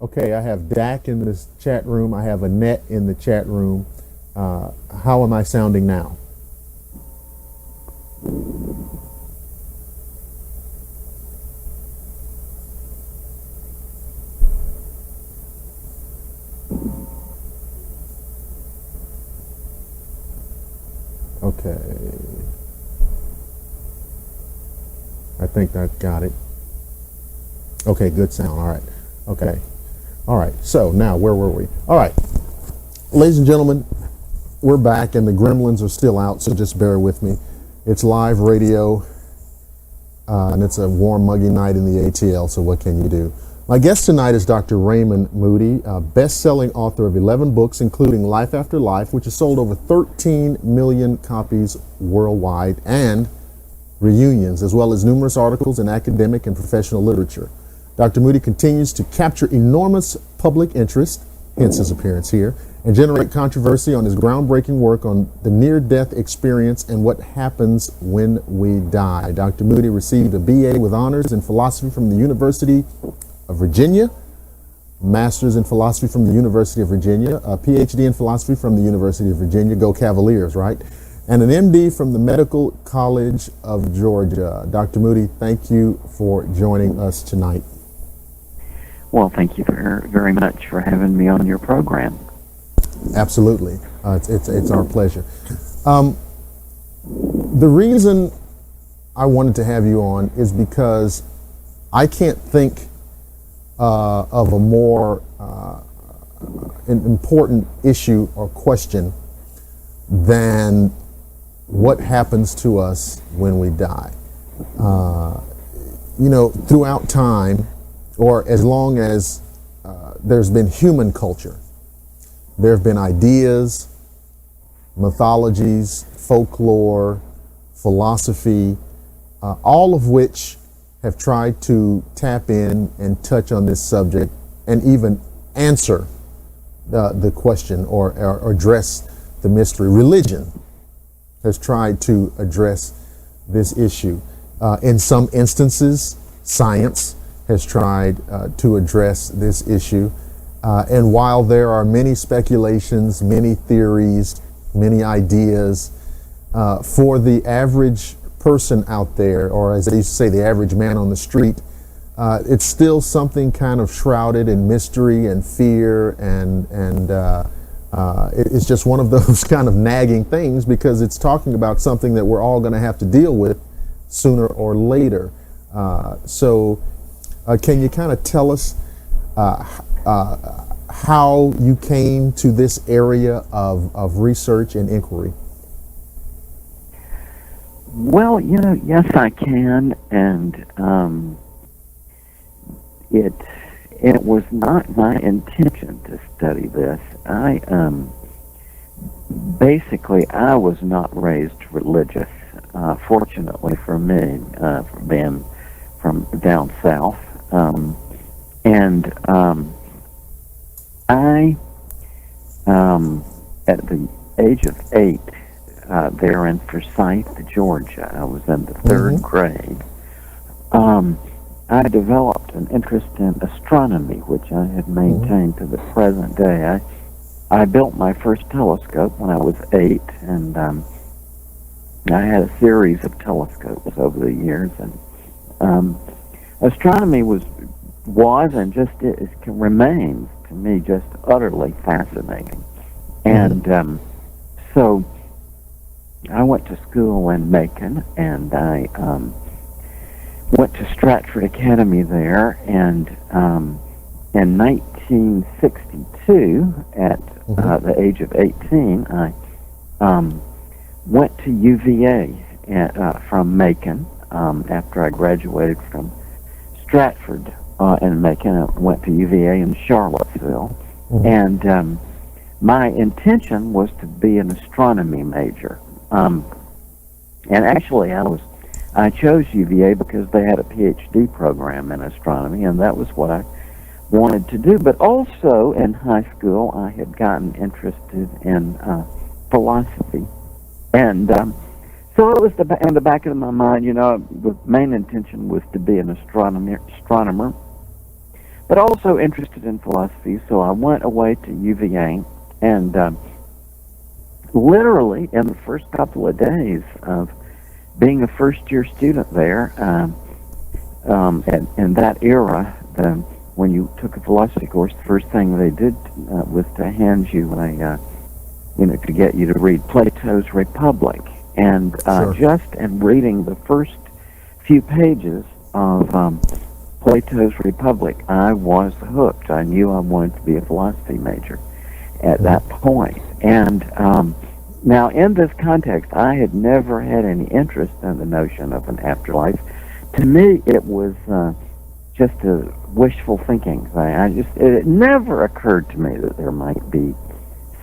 Okay, I have Dak in this chat room. I have Annette in the chat room. How am I sounding now? Okay. I think I got it. Okay, good sound. All right. Okay. All right. So now, where were we? All right. Ladies and gentlemen, we're back and the gremlins are still out, so just bear with me. It's live radio, and it's a warm, muggy night in the ATL, so what can you do? My guest tonight is Dr. Raymond Moody, a best-selling author of 11 books, including Life After Life, which has sold over 13 million copies worldwide, and Reunions, as well as numerous articles in academic and professional literature. Dr. Moody continues to capture enormous public interest, hence his appearance here, and generate controversy on his groundbreaking work on the near-death experience and what happens when we die. Dr. Moody received a BA with honors in philosophy from the University of Virginia, master's in philosophy from the University of Virginia, a PhD in philosophy from the University of Virginia, go Cavaliers, right? And an MD from the Medical College of Georgia. Dr. Moody, thank you for joining us tonight. Well, thank you very much for having me on your program. Absolutely. It's our pleasure. The reason I wanted to have you on is because I can't think of a more an important issue or question than what happens to us when we die. Throughout time, or as long as there's been human culture, there have been ideas, mythologies, folklore, philosophy, all of which have tried to tap in and touch on this subject and even answer the question or address the mystery. Religion has tried to address this issue. In some instances, science has tried to address this issue. And while there are many speculations, many theories, many ideas, for the average person out there, or as they used to say, the average man on the street, it's still something kind of shrouded in mystery and fear, and it's just one of those kind of nagging things, because it's talking about something that we're all going to have to deal with sooner or later. So can you kind of tell us how you came to this area of research and inquiry? Well, yes, I can, and it was not my intention to study this. I was not raised religious. Fortunately for me, for being from down south, I at the age of 8. There in Forsyth, Georgia. I was in the third grade. I developed an interest in astronomy, which I have maintained to the present day. I built my first telescope when I was 8, and I had a series of telescopes over the years. And astronomy was and just remains to me just utterly fascinating. And so I went to school in Macon, and I went to Stratford Academy there, and in 1962, at the age of 18, I went to UVA from Macon after I graduated from Stratford in Macon. I went to UVA in Charlottesville, and my intention was to be an astronomy major. And actually, I chose UVA because they had a PhD program in astronomy, and that was what I wanted to do. But also in high school, I had gotten interested in philosophy, and so it was in the back of my mind. The main intention was to be an astronomer. but also interested in philosophy. So I went away to UVA, and literally in the first couple of days of being a first-year student there, in that era, when you took a philosophy course, the first thing they did was to hand you to get you to read Plato's Republic. And Sure. just in reading the first few pages of Plato's Republic, I was hooked. I knew I wanted to be a philosophy major at that point. And now, in this context, I had never had any interest in the notion of an afterlife. To me, it was just a wishful thinking thing. It never occurred to me that there might be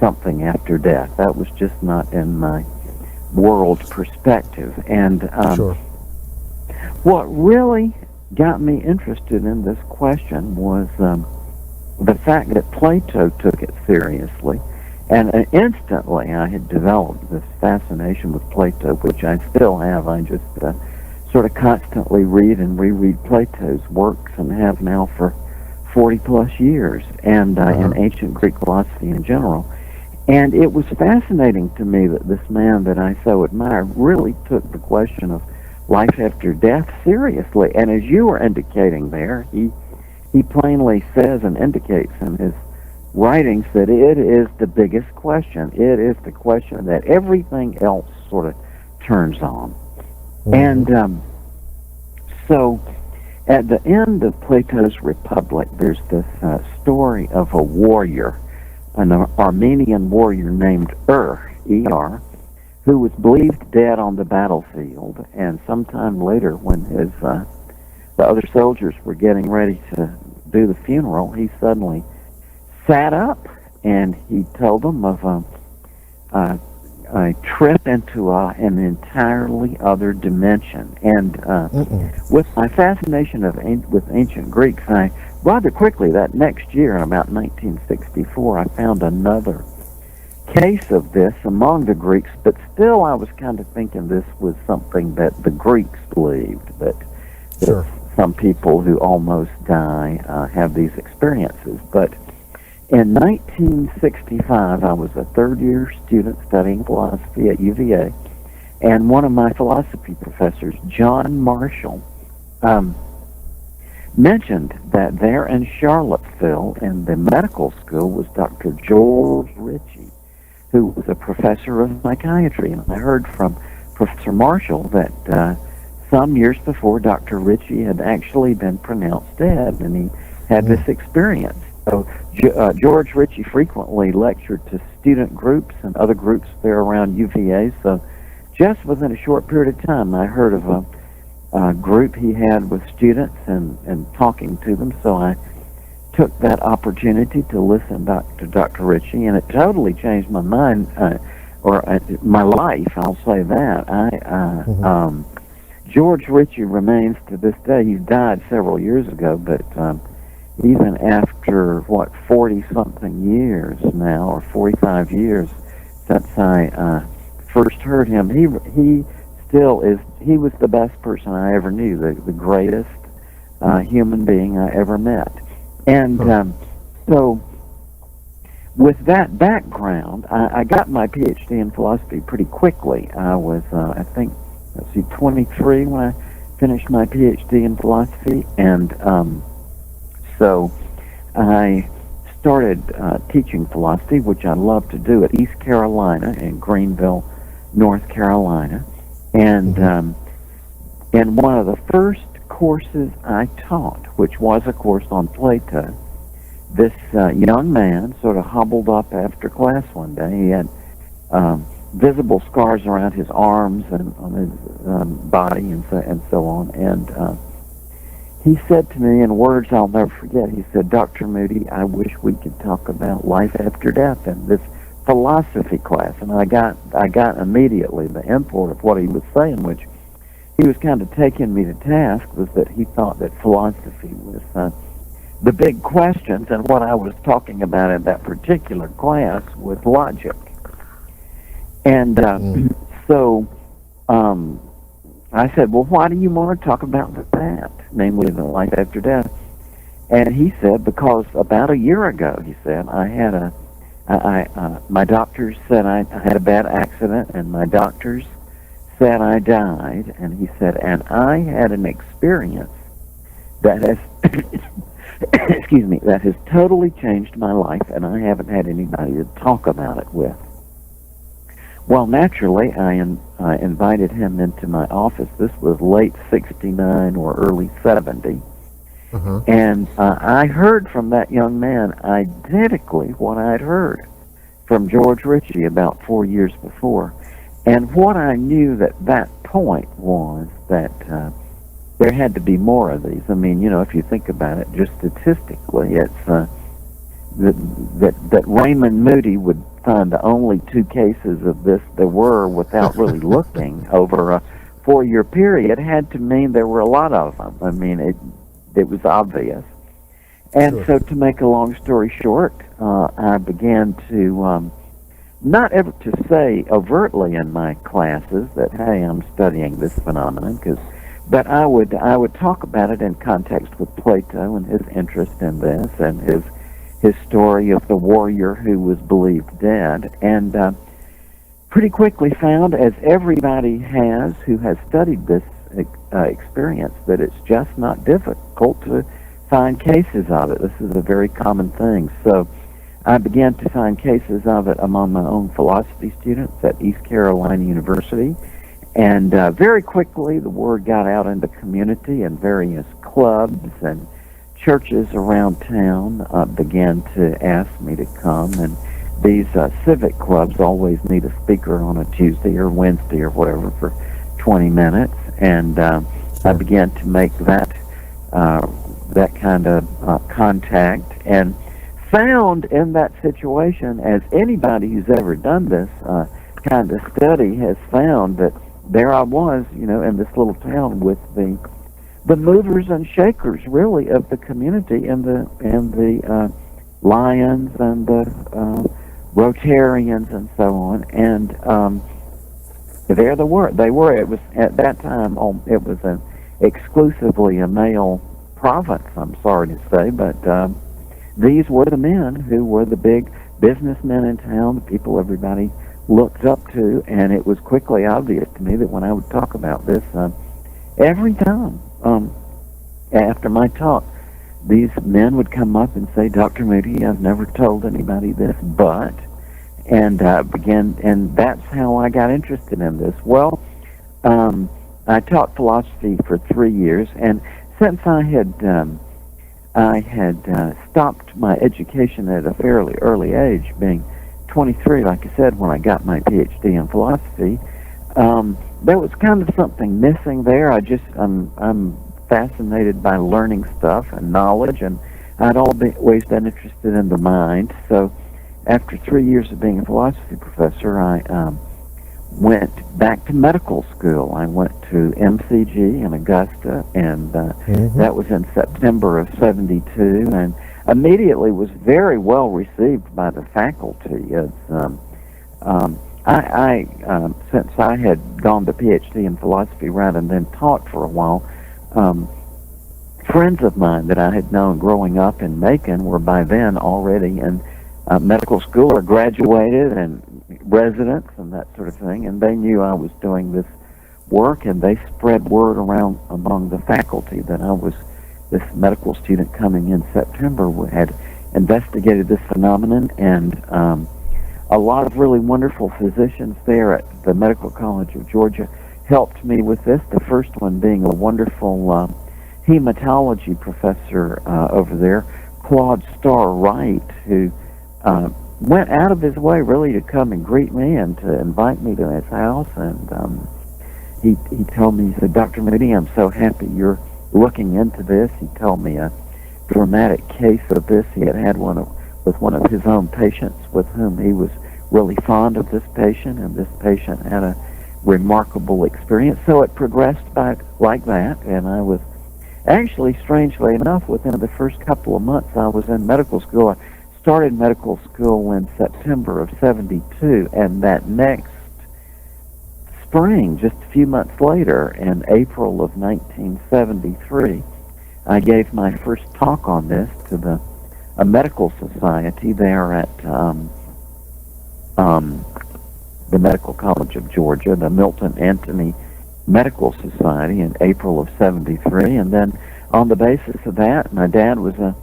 something after death. That was just not in my world perspective. And Sure. what really got me interested in this question was the fact that Plato took it seriously. And instantly I had developed this fascination with Plato, which I still have. I just sort of constantly read and reread Plato's works, and have now for 40 plus years, and in ancient Greek philosophy in general. And it was fascinating to me that this man that I so admired really took the question of life after death seriously. And as you were indicating there, he plainly says and indicates in his writings that it is the biggest question. It is the question that everything else sort of turns on. And so at the end of Plato's Republic, there's this story of a warrior, an Armenian warrior named E-R, who was believed dead on the battlefield. And sometime later, when the other soldiers were getting ready to do the funeral, he suddenly sat up, and he told them of a trip into an entirely other dimension. And with my fascination with ancient Greeks, I rather quickly, that next year, in about 1964, I found another case of this among the Greeks, but still I was kind of thinking this was something that the Greeks believed, that Sure. some people who almost die have these experiences. But in 1965, I was a third-year student studying philosophy at UVA, and one of my philosophy professors, John Marshall, mentioned that there in Charlottesville in the medical school was Dr. George Ritchie, who was a professor of psychiatry. And I heard from Professor Marshall that some years before, Dr. Ritchie had actually been pronounced dead, and he had this experience. So George Ritchie frequently lectured to student groups and other groups there around UVA. So just within a short period of time, I heard of a group he had with students and talking to them. So I took that opportunity to listen to Dr. Ritchie, and it totally changed my mind, or my life, I'll say that. George Ritchie remains to this day. He died several years ago, but even after, 40-something years now, or 45 years since I first heard him, he still is, he was the best person I ever knew, the greatest human being I ever met. And so with that background, I got my PhD in philosophy pretty quickly. I was, 23 when I finished my PhD in philosophy, and so I started teaching philosophy, which I love to do, at East Carolina in Greenville, North Carolina. And in one of the first courses I taught, which was a course on Plato, this young man sort of hobbled up after class one day. He had visible scars around his arms and on his body and so on. And he said to me, in words I'll never forget, he said, "Dr. Moody, I wish we could talk about life after death in this philosophy class." And I got immediately the import of what he was saying, which he was kind of taking me to task, was that he thought that philosophy was the big questions, and what I was talking about in that particular class was logic. And so I said, "Well, why do you want to talk about that, namely the life after death?" And he said, because about a year ago, he said, my doctors said I had a bad accident, and my doctors said I died. And he said, and I had an experience that has, excuse me, that has totally changed my life, and I haven't had anybody to talk about it with. Well, naturally, I invited him into my office. This was late '69 or early '70. Uh-huh. And I heard from that young man identically what I'd heard from George Ritchie about 4 years before. And what I knew at that point was that there had to be more of these. I mean, you know, if you think about it, just statistically, it's that Raymond Moody would find the only 2 cases of this there were without really looking over a 4-year period had to mean there were a lot of them. I mean, it was obvious. And Sure. so to make a long story short, I began to not ever to say overtly in my classes that, hey, I'm studying this phenomenon, but I would talk about it in context with Plato and his interest in this and his story of the warrior who was believed dead, and pretty quickly found, as everybody has who has studied this experience, that it's just not difficult to find cases of it. This is a very common thing. So I began to find cases of it among my own philosophy students at East Carolina University, and very quickly the word got out in the community, and various clubs and churches around town began to ask me to come. And these civic clubs always need a speaker on a Tuesday or Wednesday or whatever for 20 minutes, and I began to make that kind of contact, and found in that situation, as anybody who's ever done this kind of study has found, that there I was, you know, in this little town with the movers and shakers, really, of the community, and the Lions and the Rotarians and so on, and there they were. It was at that time. It was exclusively a male province. I'm sorry to say, but these were the men who were the big businessmen in town, the people everybody looked up to, and it was quickly obvious to me that when I would talk about this, every time after my talk, these men would come up and say, "Dr. Moody, I've never told anybody this, but," and and that's how I got interested in this. Well, I taught philosophy for 3 years, and since I had stopped my education at a fairly early age, being 23, like I said, when I got my PhD in philosophy, there was kind of something missing there. I'm fascinated by learning stuff and knowledge, and I'd always been interested in the mind. So after 3 years of being a philosophy professor, I went back to medical school. I went to MCG in Augusta, and that was in September of '72, and immediately was very well received by the faculty. Since I had gone to PhD in philosophy right and then taught for a while, friends of mine that I had known growing up in Macon were by then already in medical school or graduated and residents and that sort of thing, and they knew I was doing this work, and they spread word around among the faculty that I was this medical student coming in September who had investigated this phenomenon, and a lot of really wonderful physicians there at the Medical College of Georgia helped me with this, the first one being a wonderful hematology professor over there, Claude Starr Wright, who went out of his way really to come and greet me and to invite me to his house. And he told me, he said, "Dr. Moody, I'm so happy you're looking into this." He told me a dramatic case of this. He had with one of his own patients with whom he was really fond of this patient, and this patient had a remarkable experience. So it progressed back like that, and I was actually, strangely enough, within the first couple of months I was in medical school. I started medical school in September of '72, and that next spring, just a few months later, in April of 1973, I gave my first talk on this to a medical society there at the Medical College of Georgia, the Milton Anthony Medical Society, in April of '73. And then on the basis of that, my dad was a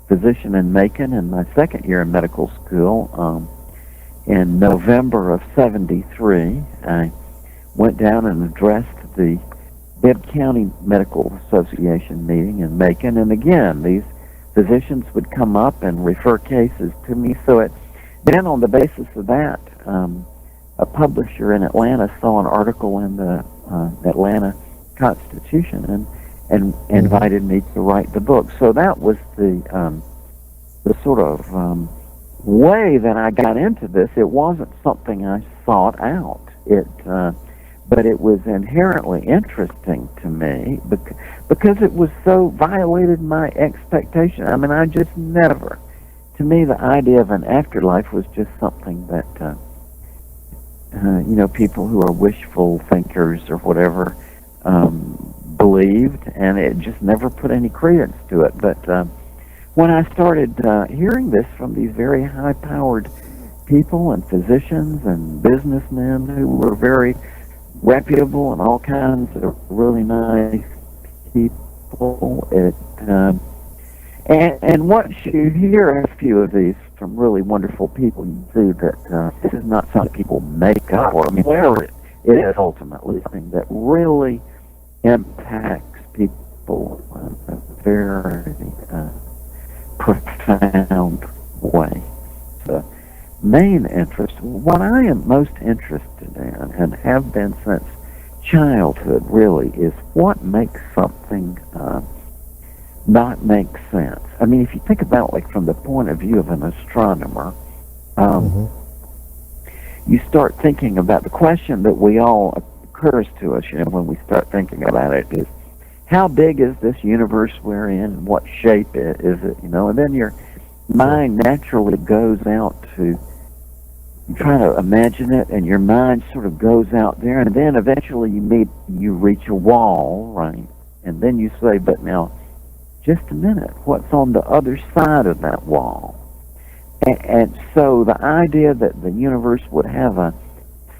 physician in Macon in my second year in medical school. In November of '73, I went down and addressed the Bibb County Medical Association meeting in Macon. And again, these physicians would come up and refer cases to me. So then on the basis of that, a publisher in Atlanta saw an article in the Atlanta Constitution and invited me to write the book. So that was the sort of way that I got into this. It wasn't something I sought out. But it was inherently interesting to me because it was so violated my expectation. I mean, I just never. To me, the idea of an afterlife was just something that people who are wishful thinkers or whatever believed, and it just never put any credence to it. But when I started hearing this from these very high-powered people and physicians and businessmen who were very reputable and all kinds of really nice people, and once you hear a few of these from really wonderful people, you see that this is not something people make up, or I mean, whatever it is ultimately something that really impacts people in a very profound way. The main interest, what I am most interested in, and have been since childhood really, is what makes something not make sense. I mean, if you think about, like, from the point of view of an astronomer, you start thinking about the question that we all occurs to us, when we start thinking about it, is how big is this universe we're in, and what shape is it, and then your mind naturally goes out to try to imagine it, and your mind sort of goes out there, and then eventually you reach a wall, right? And then you say, but now, just a minute, what's on the other side of that wall? And so the idea that the universe would have a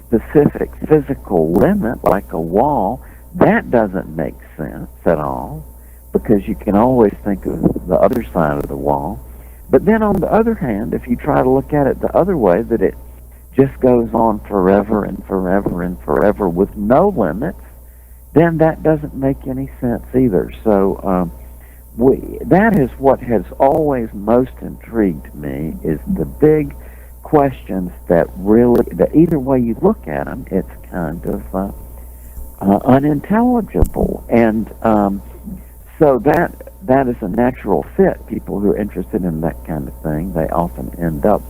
specific physical limit, like a wall, that doesn't make sense at all, because you can always think of the other side of the wall. But then on the other hand, if you try to look at it the other way, that it just goes on forever and forever and forever with no limits, then that doesn't make any sense either. So that is what has always most intrigued me, is the big questions that either way you look at them, it's kind of unintelligible. And so that is a natural fit. People who are interested in that kind of thing, they often end up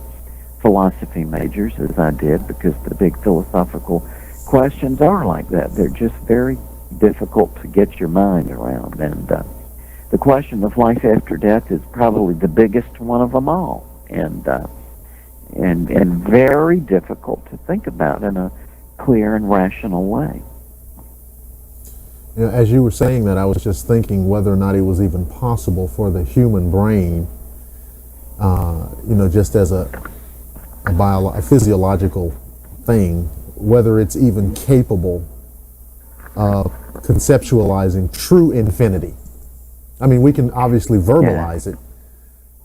philosophy majors, as I did, because the big philosophical questions are like that. They're just very difficult to get your mind around. And the question of life after death is probably the biggest one of them all, and very difficult to think about in a clear and rational way. As you were saying that, I was just thinking whether or not it was even possible for the human brain, just as a physiological thing, whether it's even capable of conceptualizing true infinity. I mean, we can obviously verbalize it,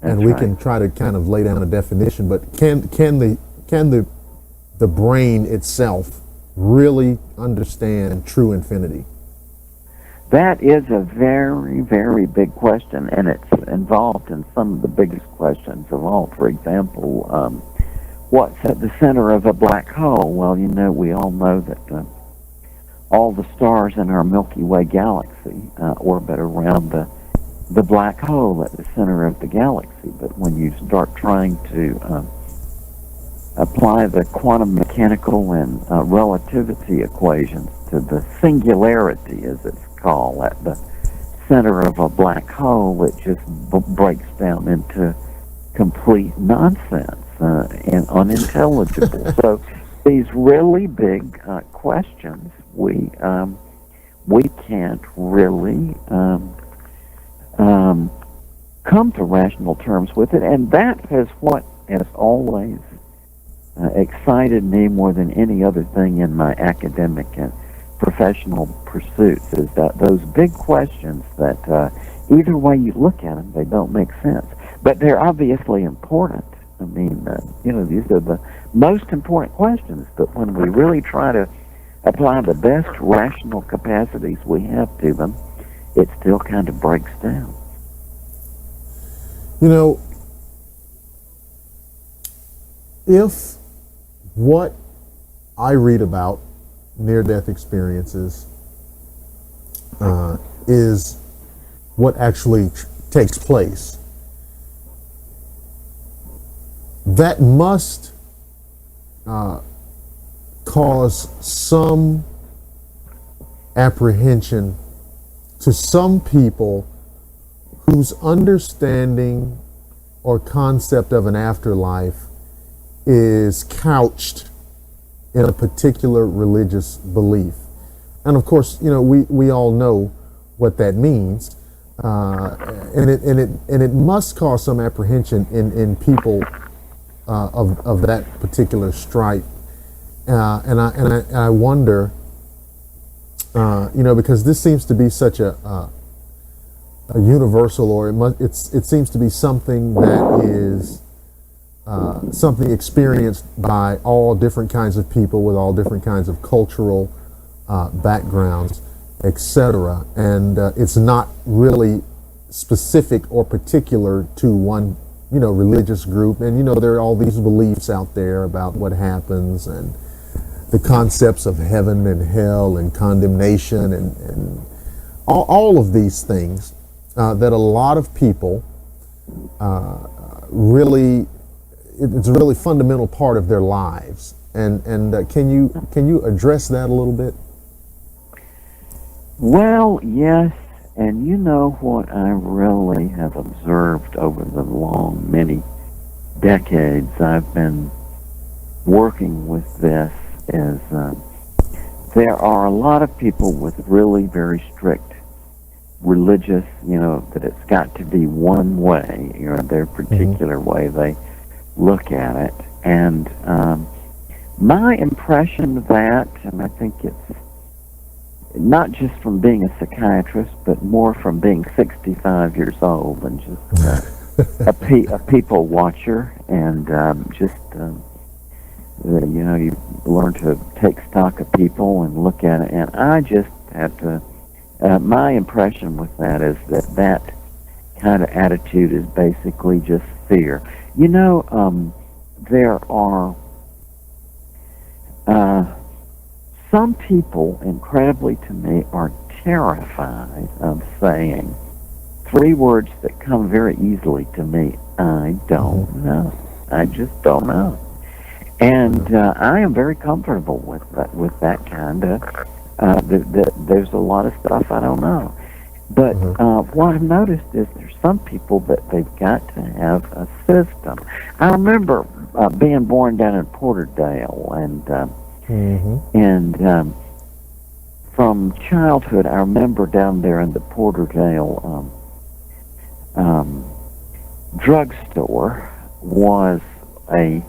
and we can try to kind of lay down a definition, but can the brain itself really understand true infinity? That is a very, very big question, and it's involved in some of the biggest questions of all. For example, what's at the center of a black hole? Well, we all know that all the stars in our Milky Way galaxy orbit around the black hole at the center of the galaxy. But when you start trying to apply the quantum mechanical and relativity equations to the singularity, as it's called, at the center of a black hole, it just breaks down into complete nonsense and unintelligible. So these really big questions, we can't really come to rational terms with it, and that is what has always excited me more than any other thing in my academic and professional pursuits, is that those big questions that either way you look at them, they don't make sense. But they're obviously important. I mean, these are the most important questions, but when we really try to apply the best rational capacities we have to them, it still kind of breaks down. You know, if what I read about near-death experiences is what actually takes place, that must cause some apprehension to some people whose understanding or concept of an afterlife is couched in a particular religious belief. And of course, we all know what that means. And it must cause some apprehension in people of that particular stripe. And I wonder, because this seems to be such a universal, or it seems to be something that is something experienced by all different kinds of people with all different kinds of cultural backgrounds, etc. And it's not really specific or particular to one, religious group. And there are all these beliefs out there about what happens, and the concepts of heaven and hell and condemnation and all of these things that a lot of people really, it's a really fundamental part of their lives. And can you address that a little bit? Well, yes, and you know what I really have observed over the long, many decades I've been working with this is there are a lot of people with really very strict religious, that it's got to be one way, their particular way they look at it. And my impression of that, and I think it's not just from being a psychiatrist, but more from being 65 years old and just a people watcher, and you learn to take stock of people and look at it. And I just have to, my impression with that is that kind of attitude is basically just fear. There are some people, incredibly to me, are terrified of saying three words that come very easily to me: I don't know. I just don't know. And I am very comfortable with that kind of. There's a lot of stuff I don't know. But what I've noticed is there's some people that they've got to have a system. I remember being born down in Porterdale, and from childhood, I remember down there in the Porterdale drugstore was a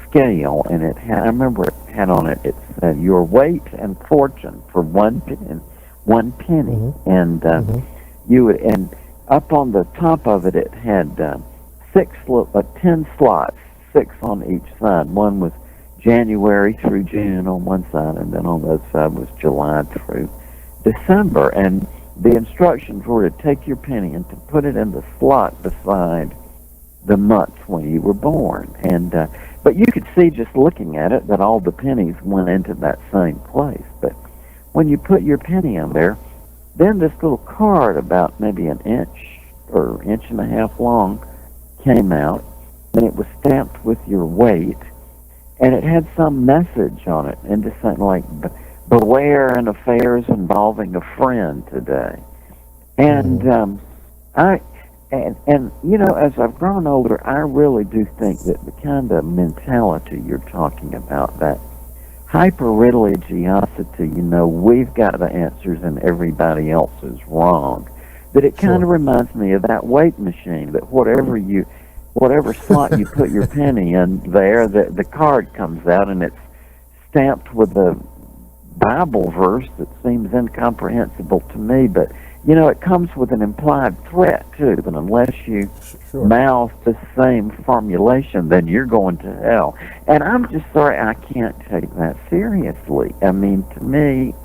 scale, and it had, I remember it had on it, it said your weight and fortune for one penny, and you would, and up on the top of it, it had 10 slots, 6 on each side. One was January through June on one side, and then on the other side was July through December. And the instructions were to take your penny and to put it in the slot beside the month when you were born. And but you could see just looking at it that all the pennies went into that same place. But when you put your penny in there, then this little card about maybe an inch or inch and a half long came out, and it was stamped with your weight, and it had some message on it, and just something like, beware an affairs involving a friend today. And And as I've grown older, I really do think that the kind of mentality you're talking about, that hyper-religiosity, we've got the answers and everybody else is wrong. That it kind of reminds me of that weight machine, that whatever slot you put your penny in there, the card comes out and it's stamped with a Bible verse that seems incomprehensible to me, but it comes with an implied threat too, that unless you mouth the same formulation, then you're going to hell. And I'm just sorry, I can't take that seriously. I mean, to me,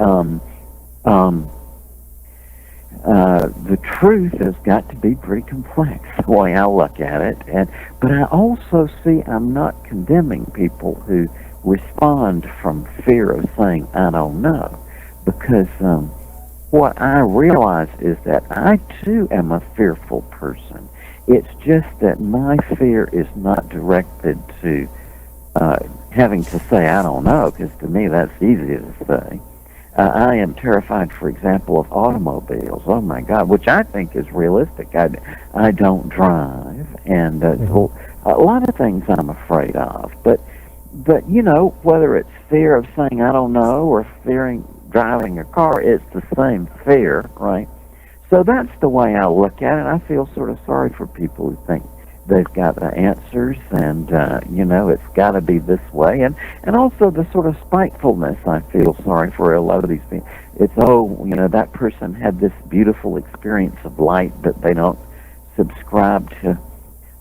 the truth has got to be pretty complex, the way I look at it. But I also see I'm not condemning people who respond from fear of saying, I don't know. Because what I realize is that I, too, am a fearful person. It's just that my fear is not directed to having to say, I don't know, because to me that's easy to say. I am terrified, for example, of automobiles. Oh, my God, which I think is realistic. I don't drive, and so a lot of things I'm afraid of. But whether it's fear of saying I don't know or fearing driving a car, it's the same fear, right? So that's the way I look at it. I feel sort of sorry for people who think they've got the answers and, it's got to be this way. And also the sort of spitefulness I feel sorry for a lot of these people. It's, that person had this beautiful experience of light, but they don't subscribe to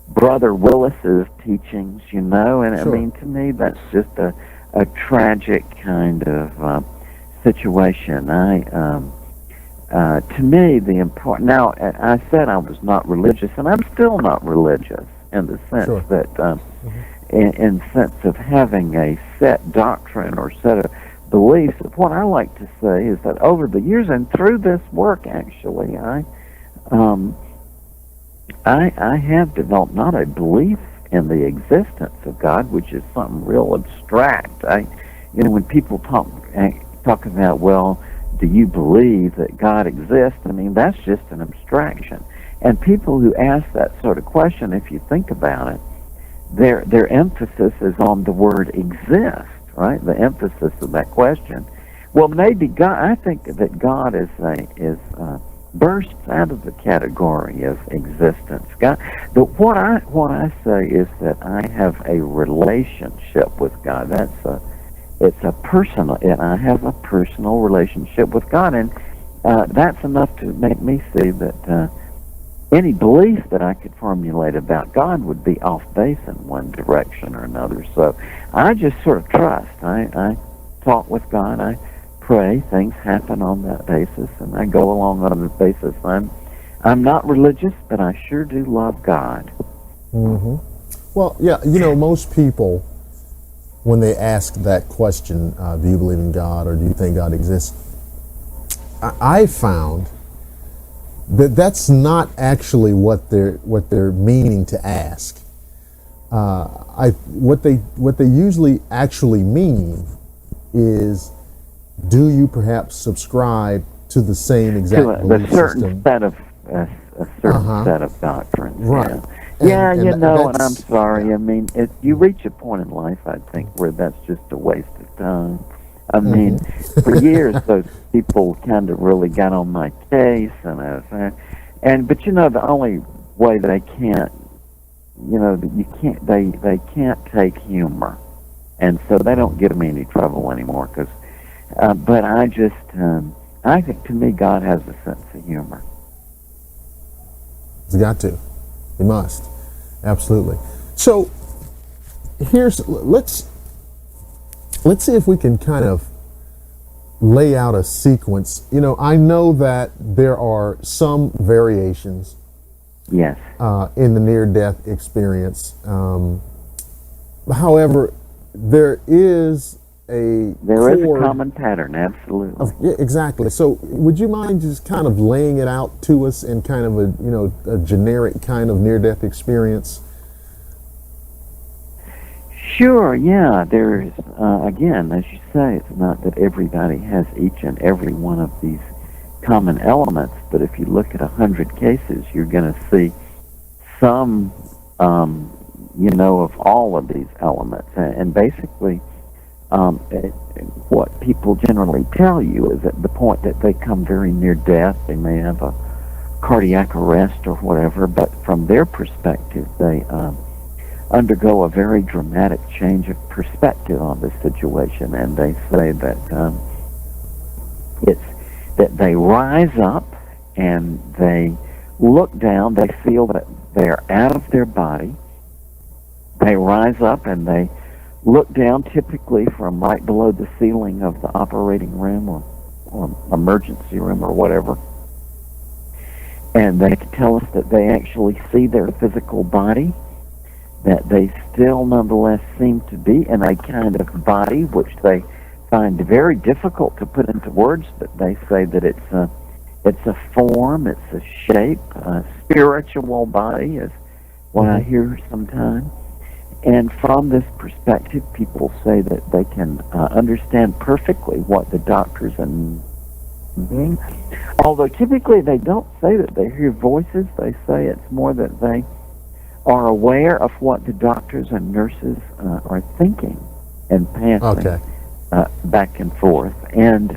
Brother Willis's teachings, and I mean, to me, that's just a tragic kind of situation. To me, the important. Now, I said I was not religious, and I'm still not religious in the sense that, in sense of having a set doctrine or set of beliefs. What I like to say is that over the years and through this work, actually, I have developed not a belief in the existence of God, which is something real abstract. When people talk about, well, do you believe that God exists? I mean, that's just an abstraction. And people who ask that sort of question, if you think about it, their emphasis is on the word exist, right? The emphasis of that question. Well, maybe God. I think that God is bursts out of the category of existence. God, but what I say is that I have a relationship with God. It's a personal, and I have a personal relationship with God, and that's enough to make me see that any belief that I could formulate about God would be off base in one direction or another. So I just sort of trust. I talk with God. I pray. Things happen on that basis, and I go along on the basis. I'm not religious, but I sure do love God. Well, yeah, most people, when they ask that question, do you believe in God or do you think God exists, I found that that's not actually what they're meaning to ask. What they usually actually mean is, do you perhaps subscribe to the same exact belief system? A certain set of doctrines. Right. Yeah, and I'm sorry. I mean, you reach a point in life, I think, where that's just a waste of time. I mean, for years, those people kind of really got on my case, but the only way they can't, they can't take humor, and so they don't give me any trouble anymore. But I think to me, God has a sense of humor. He's got to. He must. Absolutely. So let's see if we can kind of lay out a sequence. I know that there are some variations. Yes. In the near-death experience. However, there is a common pattern, absolutely. Yeah, exactly. So would you mind just kind of laying it out to us in kind of a generic kind of near-death experience? Sure, yeah. There's, again, as you say, it's not that everybody has each and every one of these common elements, but if you look at 100 cases, you're going to see some, of all of these elements. And basically, what people generally tell you is at the point that they come very near death, they may have a cardiac arrest or whatever, but from their perspective, they undergo a very dramatic change of perspective on the situation, and they say that it's that they rise up and they look down, they feel that they're out of their body, they rise up and they look down, typically from right below the ceiling of the operating room or emergency room or whatever, and they can tell us that they actually see their physical body, that they still nonetheless seem to be in a kind of body which they find very difficult to put into words, but they say that it's a form, it's a shape, a spiritual body is what I hear sometimes. And from this perspective, people say that they can understand perfectly what the doctors and although typically they don't say that they hear voices, they say it's more that they are aware of what the doctors and nurses are thinking and passing back and forth. And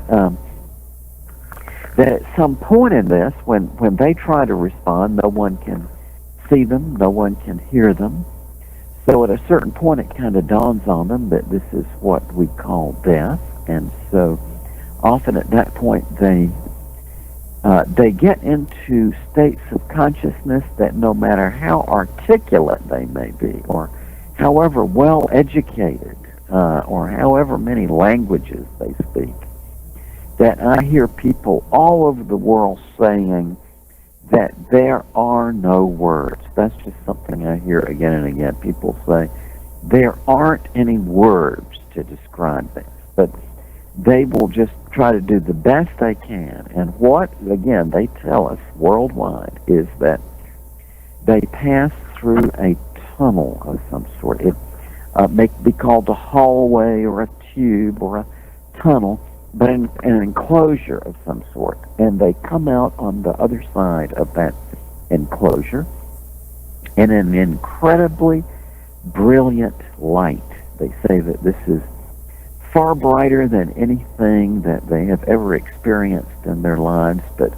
that at some point in this, when they try to respond, no one can see them, no one can hear them. So at a certain point, it kind of dawns on them that this is what we call death. And so often at that point, they get into states of consciousness that no matter how articulate they may be, or however well educated, or however many languages they speak, that I hear people all over the world saying that there are no words. That's just something I hear again and again. People say there aren't any words to describe this, but they will just try to do the best they can. And what, again, they tell us worldwide is that they pass through a tunnel of some sort. It may be called a hallway or a tube or a tunnel, but an enclosure of some sort. And they come out on the other side of that enclosure in an incredibly brilliant light. They say that this is far brighter than anything that they have ever experienced in their lives, but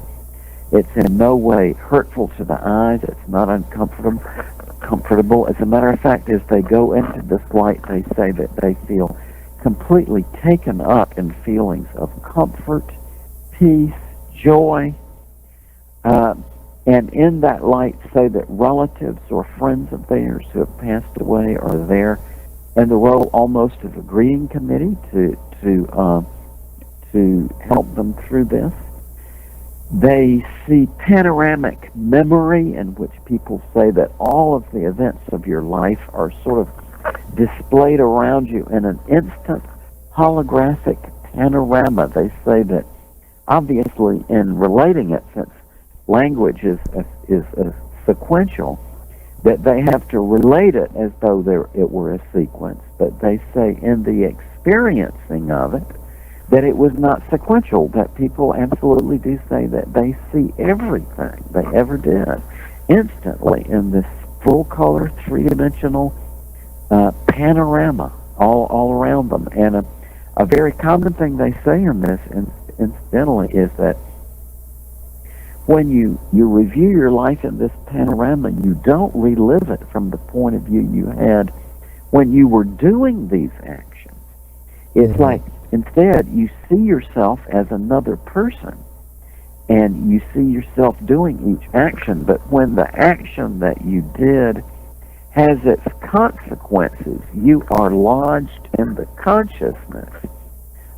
it's in no way hurtful to the eyes. It's not uncomfortable. As a matter of fact, as they go into this light, they say that they feel completely taken up in feelings of comfort, peace, joy, and in that light say that relatives or friends of theirs who have passed away are there in the role almost of a greeting committee to help them through this. They see panoramic memory, in which people say that all of the events of your life are sort of displayed around you in an instant holographic panorama. They say that obviously in relating it, since language is sequential, that they have to relate it as though it were a sequence. But they say in the experiencing of it, that it was not sequential, that people absolutely do say that they see everything they ever did instantly in this full-color, three-dimensional panorama all around them. And a very common thing they say in this, incidentally, is that when you review your life in this panorama, you don't relive it from the point of view you had when you were doing these actions. It's like, instead, you see yourself as another person, and you see yourself doing each action. But when the action that you did has its consequences, you are lodged in the consciousness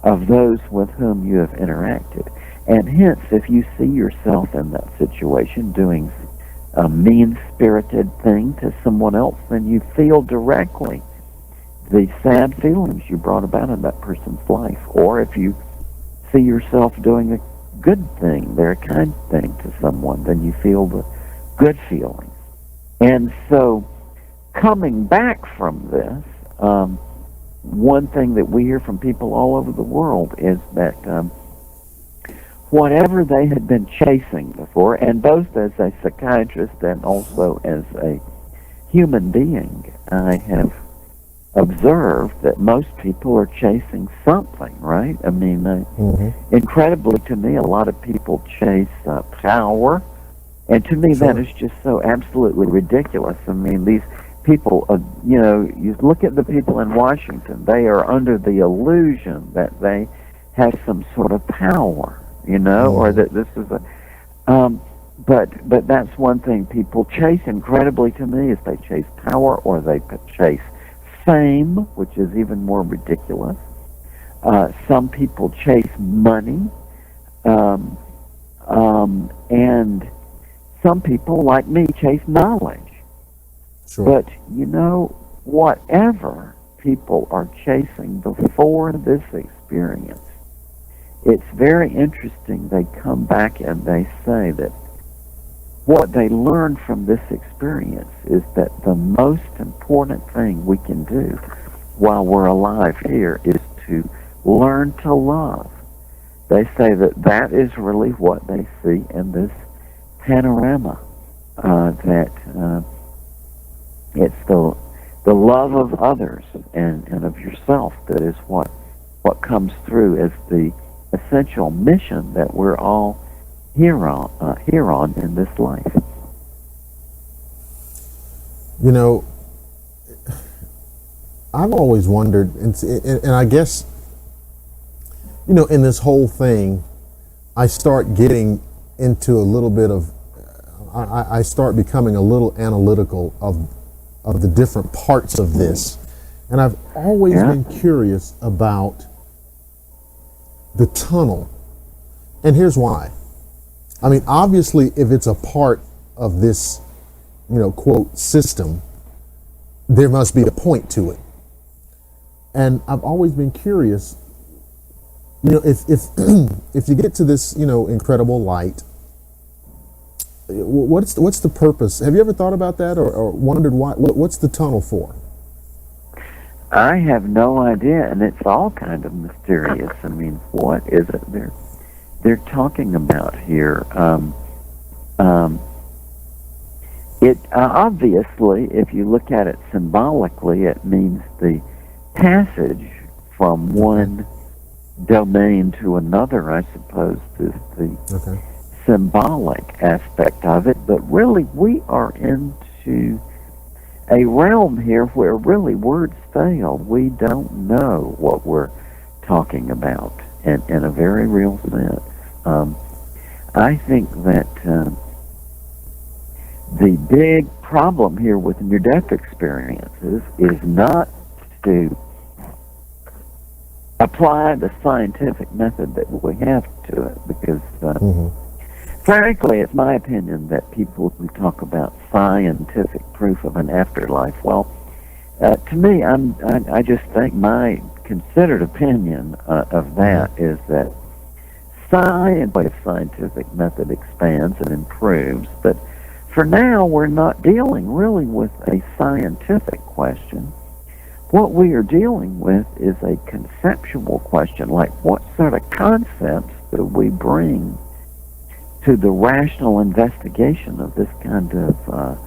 of those with whom you have interacted. And hence, if you see yourself in that situation doing a mean-spirited thing to someone else, then you feel directly the sad feelings you brought about in that person's life. Or if you see yourself doing a good thing, their kind thing to someone, then you feel the good feelings. And so, coming back from this, one thing that we hear from people all over the world is that whatever they had been chasing before, and both as a psychiatrist and also as a human being, I have observed that most people are chasing something, right? I mean, Mm-hmm. incredibly to me, a lot of people chase power, and to me that Sure. is just so absolutely ridiculous. I mean, these people, you look at the people in Washington, they are under the illusion that they have some sort of power, or Mm-hmm. that this is but that's one thing people chase incredibly to me is they chase power or they chase fame, which is even more ridiculous. Some people chase money, um, and some people, like me, chase knowledge. Sure. But, whatever people are chasing before this experience, it's very interesting. They come back and they say that what they learn from this experience is that the most important thing we can do while we're alive here is to learn to love. They say that that is really what they see in this panorama, that it's the love of others and of yourself that is what comes through as the essential mission that we're all here on in this life. You know, I've always wondered, and I guess, in this whole thing, I start getting into a little bit of, I start becoming a little analytical of the different parts of this. And I've always Yeah. been curious about the tunnel. And here's why. I mean, obviously, if it's a part of this, quote, system, there must be a point to it. And I've always been curious, if if you get to this, incredible light, what's the purpose? Have you ever thought about that, or wondered what's the tunnel for? I have no idea, and it's all kind of mysterious. I mean, what is it they're talking about here? It obviously, if you look at it symbolically, it means the passage from one domain to another, I suppose, is the Okay. symbolic aspect of it. But really, we are into a realm here where really words fail. We don't know what we're talking about in a very real sense. I think that the big problem here with near-death experiences is not to apply the scientific method that we have to it, because Mm-hmm. frankly, it's my opinion that people who talk about scientific proof of an afterlife, well, to me, I just think my considered opinion of that is that the scientific method expands and improves, but for now, we're not dealing really with a scientific question. What we are dealing with is a conceptual question, like what sort of concepts do we bring to the rational investigation of this kind of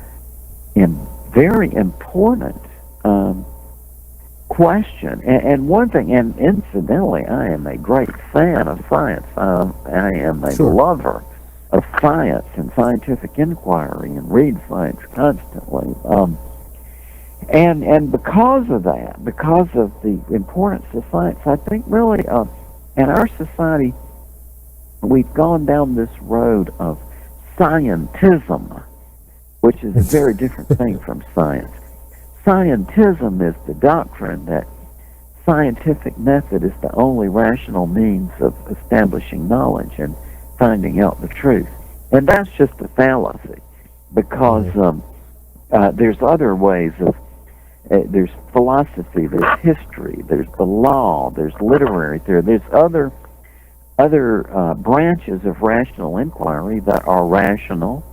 very important question. And one thing, and incidentally, I am a great fan of science. I am a Sure. lover of science and scientific inquiry and read science constantly. And because of that, because of the importance of science, I think really in our society, we've gone down this road of scientism, which is a very different thing from science. Scientism is the doctrine that scientific method is the only rational means of establishing knowledge and finding out the truth. And that's just a fallacy, because there's other ways of, there's philosophy, there's history, there's the law, there's literary theory, there's other branches of rational inquiry that are rational,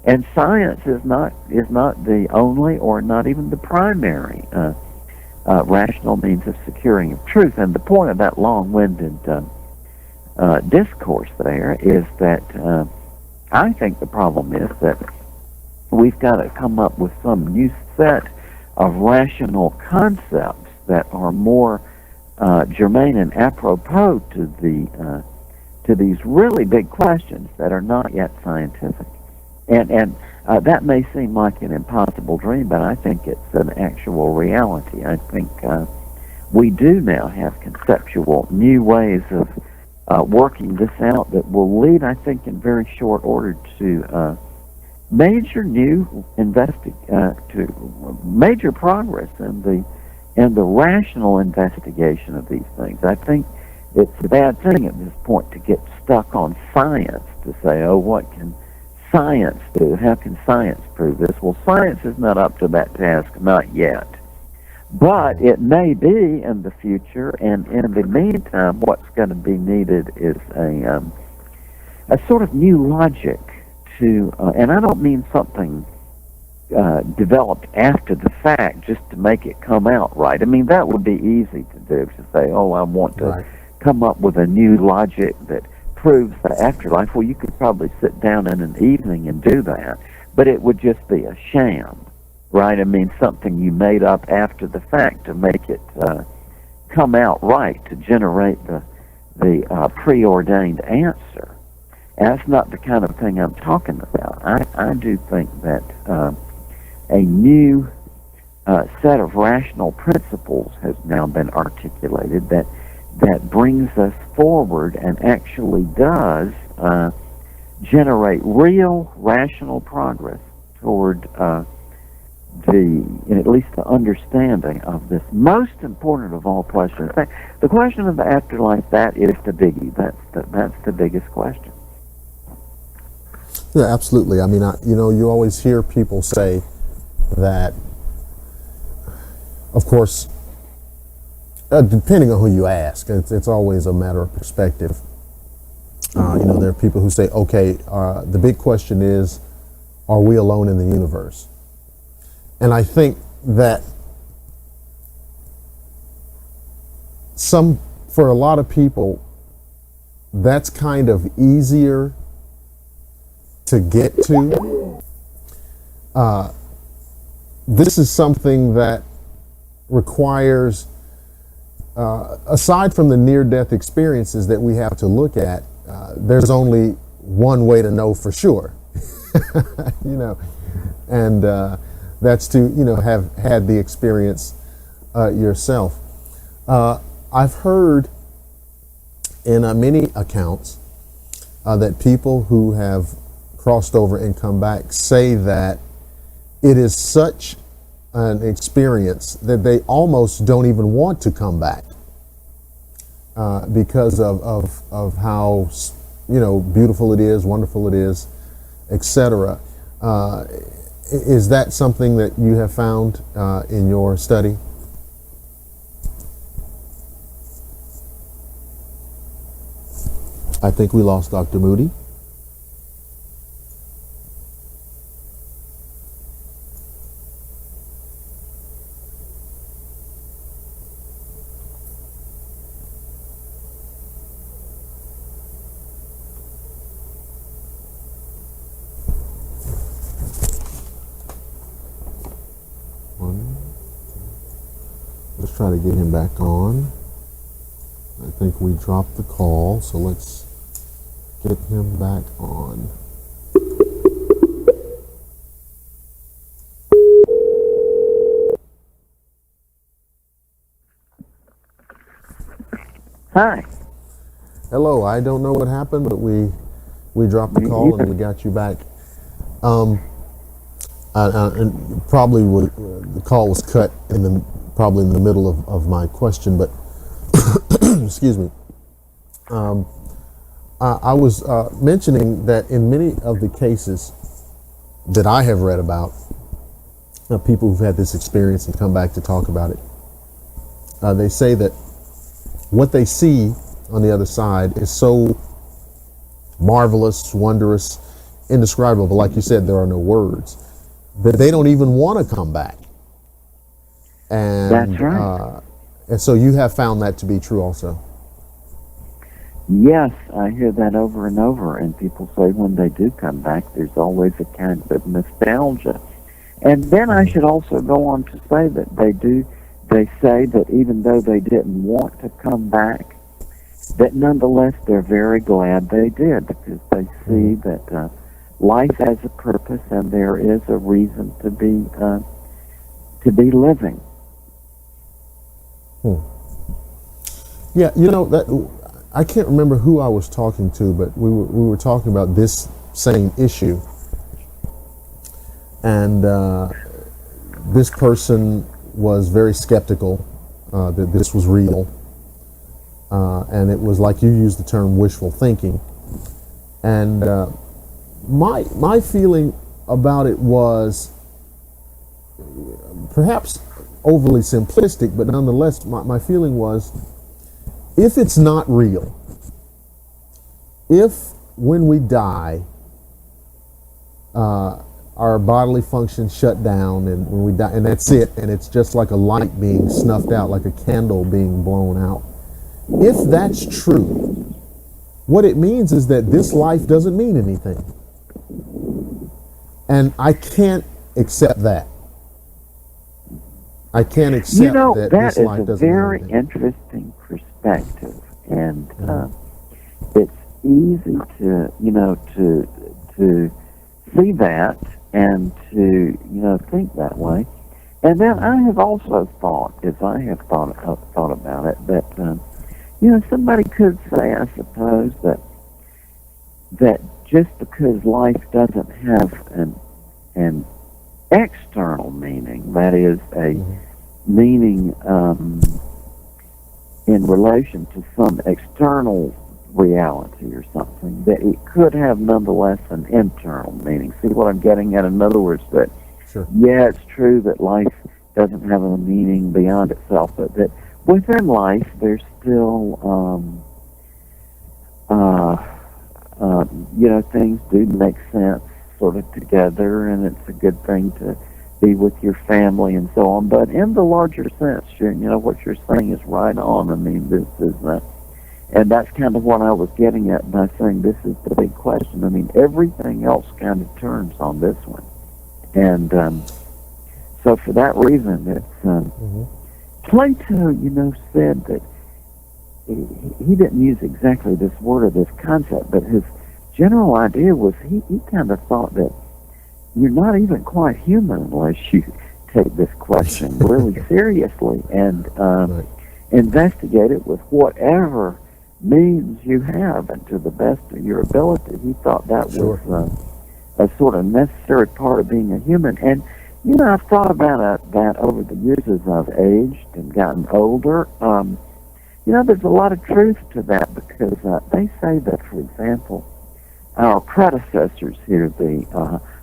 and science is not the only or not even the primary rational means of securing of truth. And the point of that long-winded discourse there is that I think the problem is that we've got to come up with some new set of rational concepts that are more germane and apropos to these really big questions that are not yet scientific. And that may seem like an impossible dream, but I think it's an actual reality. I think we do now have conceptual new ways of working this out that will lead, I think, in very short order to major major progress in the rational investigation of these things. I think it's a bad thing at this point to get stuck on science, to say, oh, what can science do? How can science prove this? Well, science is not up to that task, not yet. But it may be in the future, and in the meantime, what's going to be needed is a sort of new logic to, and I don't mean something developed after the fact just to make it come out right. I mean, that would be easy to do, to say, oh, I want to come up with a new logic that proves the afterlife. Well, you could probably sit down in an evening and do that, but it would just be a sham, right? I mean, something you made up after the fact to make it come out right, to generate the preordained answer. And that's not the kind of thing I'm talking about. I do think that a new set of rational principles has now been articulated that brings us forward and actually does generate real rational progress toward at least the understanding of this most important of all questions. In fact, the question of the afterlife, that is the biggie. That's the biggest question. Yeah, absolutely. I mean, you always hear people say that, of course, depending on who you ask, it's always a matter of perspective. There are people who say, okay, the big question is, are we alone in the universe? And I think that for a lot of people, that's kind of easier to get to. This is something that requires, aside from the near-death experiences that we have to look at, there's only one way to know for sure, and that's to, have had the experience yourself. I've heard in many accounts that people who have crossed over and come back say that it is such an experience that they almost don't even want to come back because of how beautiful it is, wonderful it is, etc. Is that something that you have found in your study? I think we lost Dr. Moody. Let's try to get him back on. I think we dropped the call, so let's get him back on. Hi. Hello. I don't know what happened, but we dropped the call and we got you back. And probably the call was cut probably in the middle of my question, but excuse me. I was mentioning that in many of the cases that I have read about, people who've had this experience and come back to talk about it, they say that what they see on the other side is so marvelous, wondrous, indescribable. Like you said, there are no words, that they don't even want to come back. And that's right. And so you have found that to be true also. Yes, I hear that over and over, and people say when they do come back, there's always a kind of nostalgia. And then I should also go on to say that they say that even though they didn't want to come back, that nonetheless they're very glad they did, because they see that life has a purpose and there is a reason to be living. Yeah, that I can't remember who I was talking to, but we were talking about this same issue, and this person was very skeptical that this was real, and it was like you used the term wishful thinking, and my feeling about it was perhaps overly simplistic, but nonetheless my feeling was, if it's not real, if when we die our bodily functions shut down and when we die and that's it, and it's just like a light being snuffed out, like a candle being blown out, if that's true, what it means is that this life doesn't mean anything. And I can't accept that. I can't accept that this life doesn't mean anything. That is a very interesting perspective, and it's easy to see that and to think that way. And then I have also thought, as I have thought about it, that somebody could say, I suppose, that just because life doesn't have an external meaning, that is a meaning in relation to some external reality or something, that it could have nonetheless an internal meaning. See what I'm getting at? In other words, that yeah, it's true that life doesn't have a meaning beyond itself, but that within life there's still things do make sense sort of together, and it's a good thing to be with your family and so on. But in the larger sense, what you're saying is right on. I mean, this is and that's kind of what I was getting at by saying this is the big question. I mean, everything else kind of turns on this one. And so for that reason, it's Plato, said that he didn't use exactly this word or this concept, but his general idea was he kind of thought that you're not even quite human unless you take this question really seriously and investigate it with whatever means you have and to the best of your ability. He thought that was a sort of necessary part of being a human. And I've thought about that over the years as I've aged and gotten older. There's a lot of truth to that, because they say that, for example, our predecessors here, the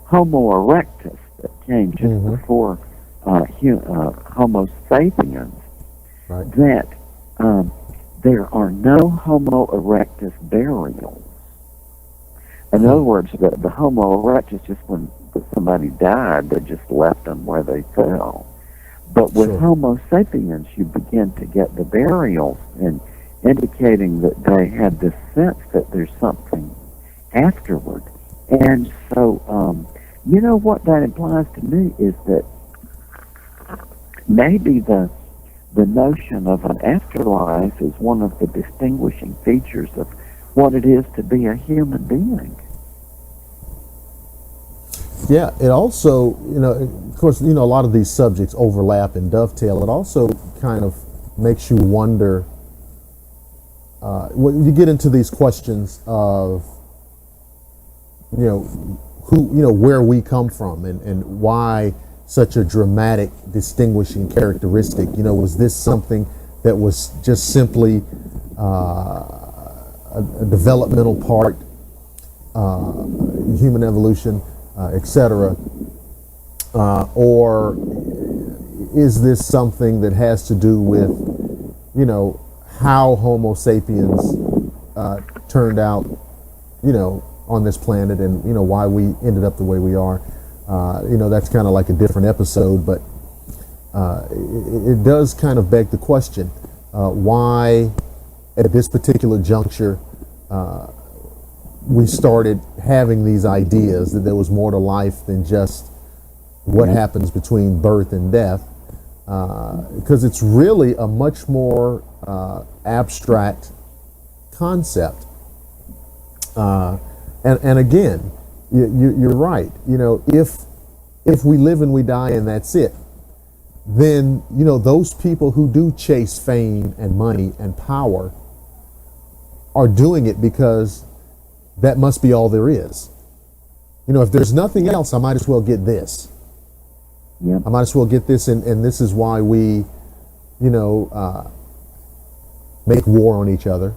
Homo erectus that came just before Homo sapiens, that there are no Homo erectus burials. In other words, the Homo erectus, just when somebody died, they just left them where they fell. But with Homo sapiens, you begin to get the burials, and indicating that they had this sense that there's something afterward. And so, what that implies to me is that maybe the notion of an afterlife is one of the distinguishing features of what it is to be a human being. Yeah, it also, of course, a lot of these subjects overlap and dovetail. It also kind of makes you wonder, when you get into these questions of, where we come from and why such a dramatic distinguishing characteristic. Was this something that was just simply a developmental part, human evolution, etc., or is this something that has to do with, how Homo sapiens turned out, on this planet, and why we ended up the way we are. That's kind of like a different episode, but it does kind of beg the question, why at this particular juncture we started having these ideas that there was more to life than just what Yep. happens between birth and death, because it's really a much more abstract concept. And again, you're right. You know, if we live and we die and that's it, then you know those people who do chase fame and money and power are doing it because that must be all there is. You know, if there's nothing else, I might as well get this. Yep. I might as well get this, and this is why we, you know, make war on each other.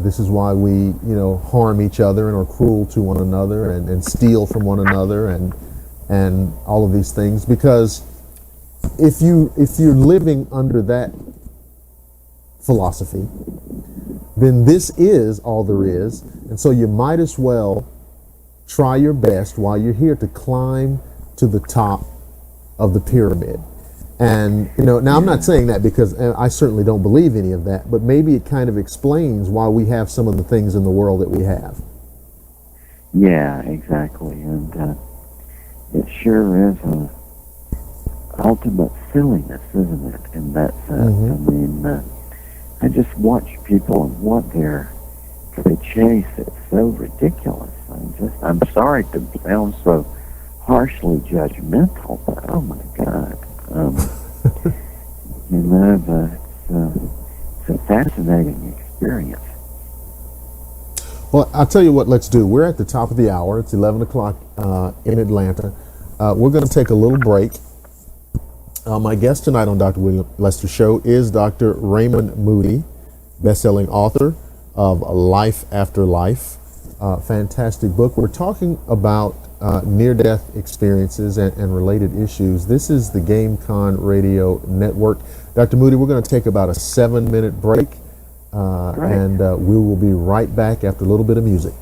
This is why we, you know, harm each other and are cruel to one another and steal from one another and all of these things. Because if you're living under that philosophy, then this is all there is, and so you might as well try your best while you're here to climb to the top of the pyramid. And you know, now I'm not saying that because I certainly don't believe any of that, but maybe it kind of explains why we have some of the things in the world that we have. Yeah, exactly. And it sure is a ultimate silliness, isn't it, in that sense? Mhm. I mean, I just watch people and what they chase. It's so ridiculous. I'm sorry to sound so harshly judgmental, but oh my God. You know, it's a fascinating experience. Well, I'll tell you what, let's do. We're at the top of the hour. It's 11 o'clock in Atlanta. We're going to take a little break. My guest tonight on Dr. William Lester Show is Dr. Raymond Moody, best-selling author of Life After Life. Fantastic book. We're talking about near-death experiences and related issues. This is the GameCon Radio Network. Dr. Moody, we're going to take about a 7-minute break, and we will be right back after a little bit of music.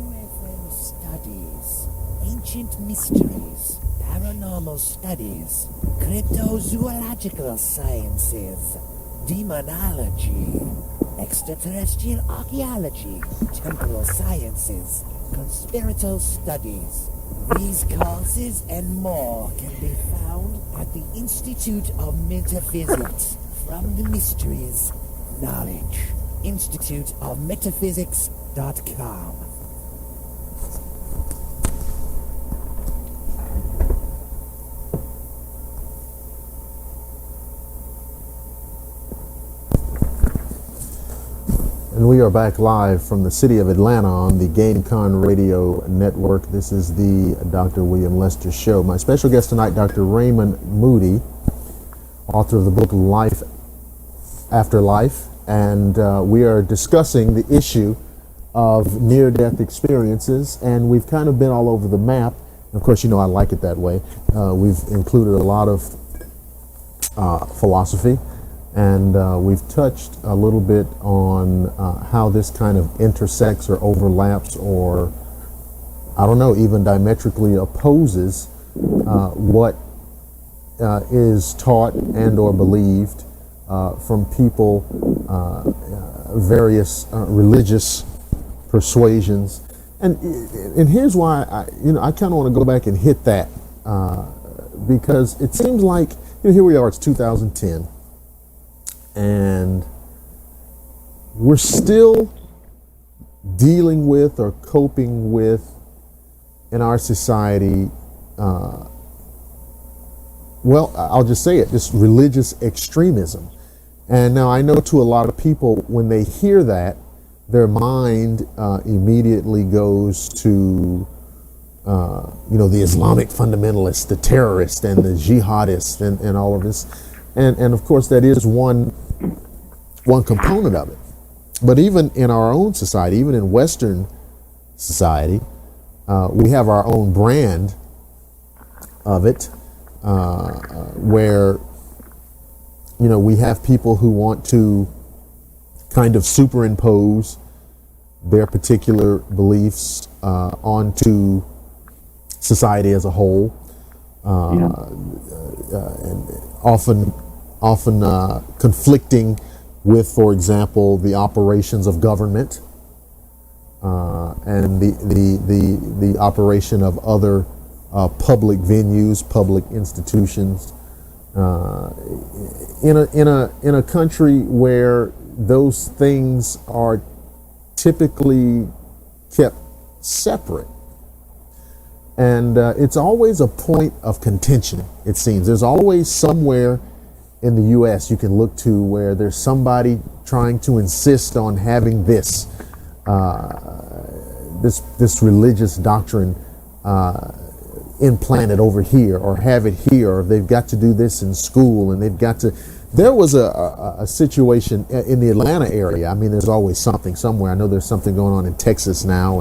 UFO studies, ancient mysteries, paranormal studies, cryptozoological sciences, demonology, extraterrestrial archaeology, temporal sciences, conspiratorial studies. These courses and more can be found at the Institute of Metaphysics. From the mysteries, knowledge. instituteofmetaphysics.com. And we are back live from the city of Atlanta on the GameCon Radio Network. This is the Dr. William Lester Show. My special guest tonight, Dr. Raymond Moody, author of the book Life, Afterlife. And we are discussing the issue of near-death experiences. And we've kind of been all over the map. Of course, you know I like it that way. We've included a lot of philosophy. And we've touched a little bit on how this kind of intersects or overlaps or, I don't know, even diametrically opposes what is taught and or believed from people, various religious persuasions. And here's why I kind of want to go back and hit that because it seems like, here we are, it's 2010. And we're still dealing with or coping with in our society, well, I'll just say it, just religious extremism. And now I know to a lot of people, when they hear that, their mind immediately goes to, the Islamic fundamentalists, the terrorists and the jihadists and all of this. And of course, that is one component of it. But even in our own society, even in Western society, we have our own brand of it, where, we have people who want to kind of superimpose their particular beliefs onto society as a whole. and often conflicting with, for example, the operations of government and the operation of other public venues, public institutions. In a country where those things are typically kept separate. And it's always a point of contention, it seems. There's always somewhere in the U.S. you can look to where there's somebody trying to insist on having this religious doctrine implanted over here, or have it here, or they've got to do this in school, and they've got to. There was a situation in the Atlanta area. I mean, there's always something somewhere. I know there's something going on in Texas now,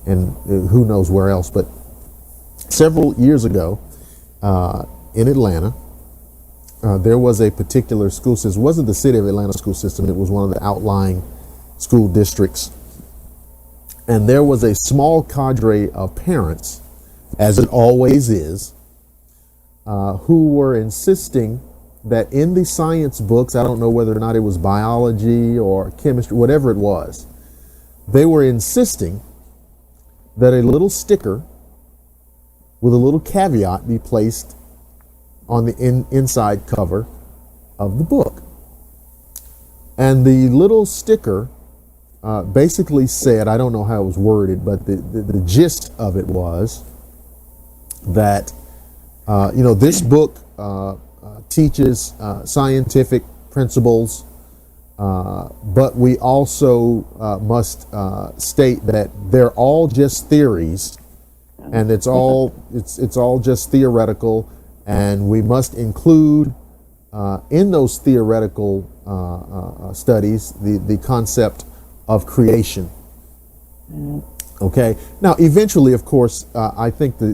and who knows where else. But several years ago, in Atlanta, there was a particular school system. It wasn't the city of Atlanta school system. It was one of the outlying school districts. And there was a small cadre of parents, as it always is, who were insisting that in the science books, I don't know whether or not it was biology or chemistry, whatever it was, they were insisting that a little sticker with a little caveat be placed on the inside cover of the book. And the little sticker basically said, I don't know how it was worded, but the gist of it was that, this book teaches scientific principles, but we also must state that they're all just theories, and it's all just theoretical, and we must include in those theoretical studies the concept of creation. Okay. Now, eventually, of course, I think the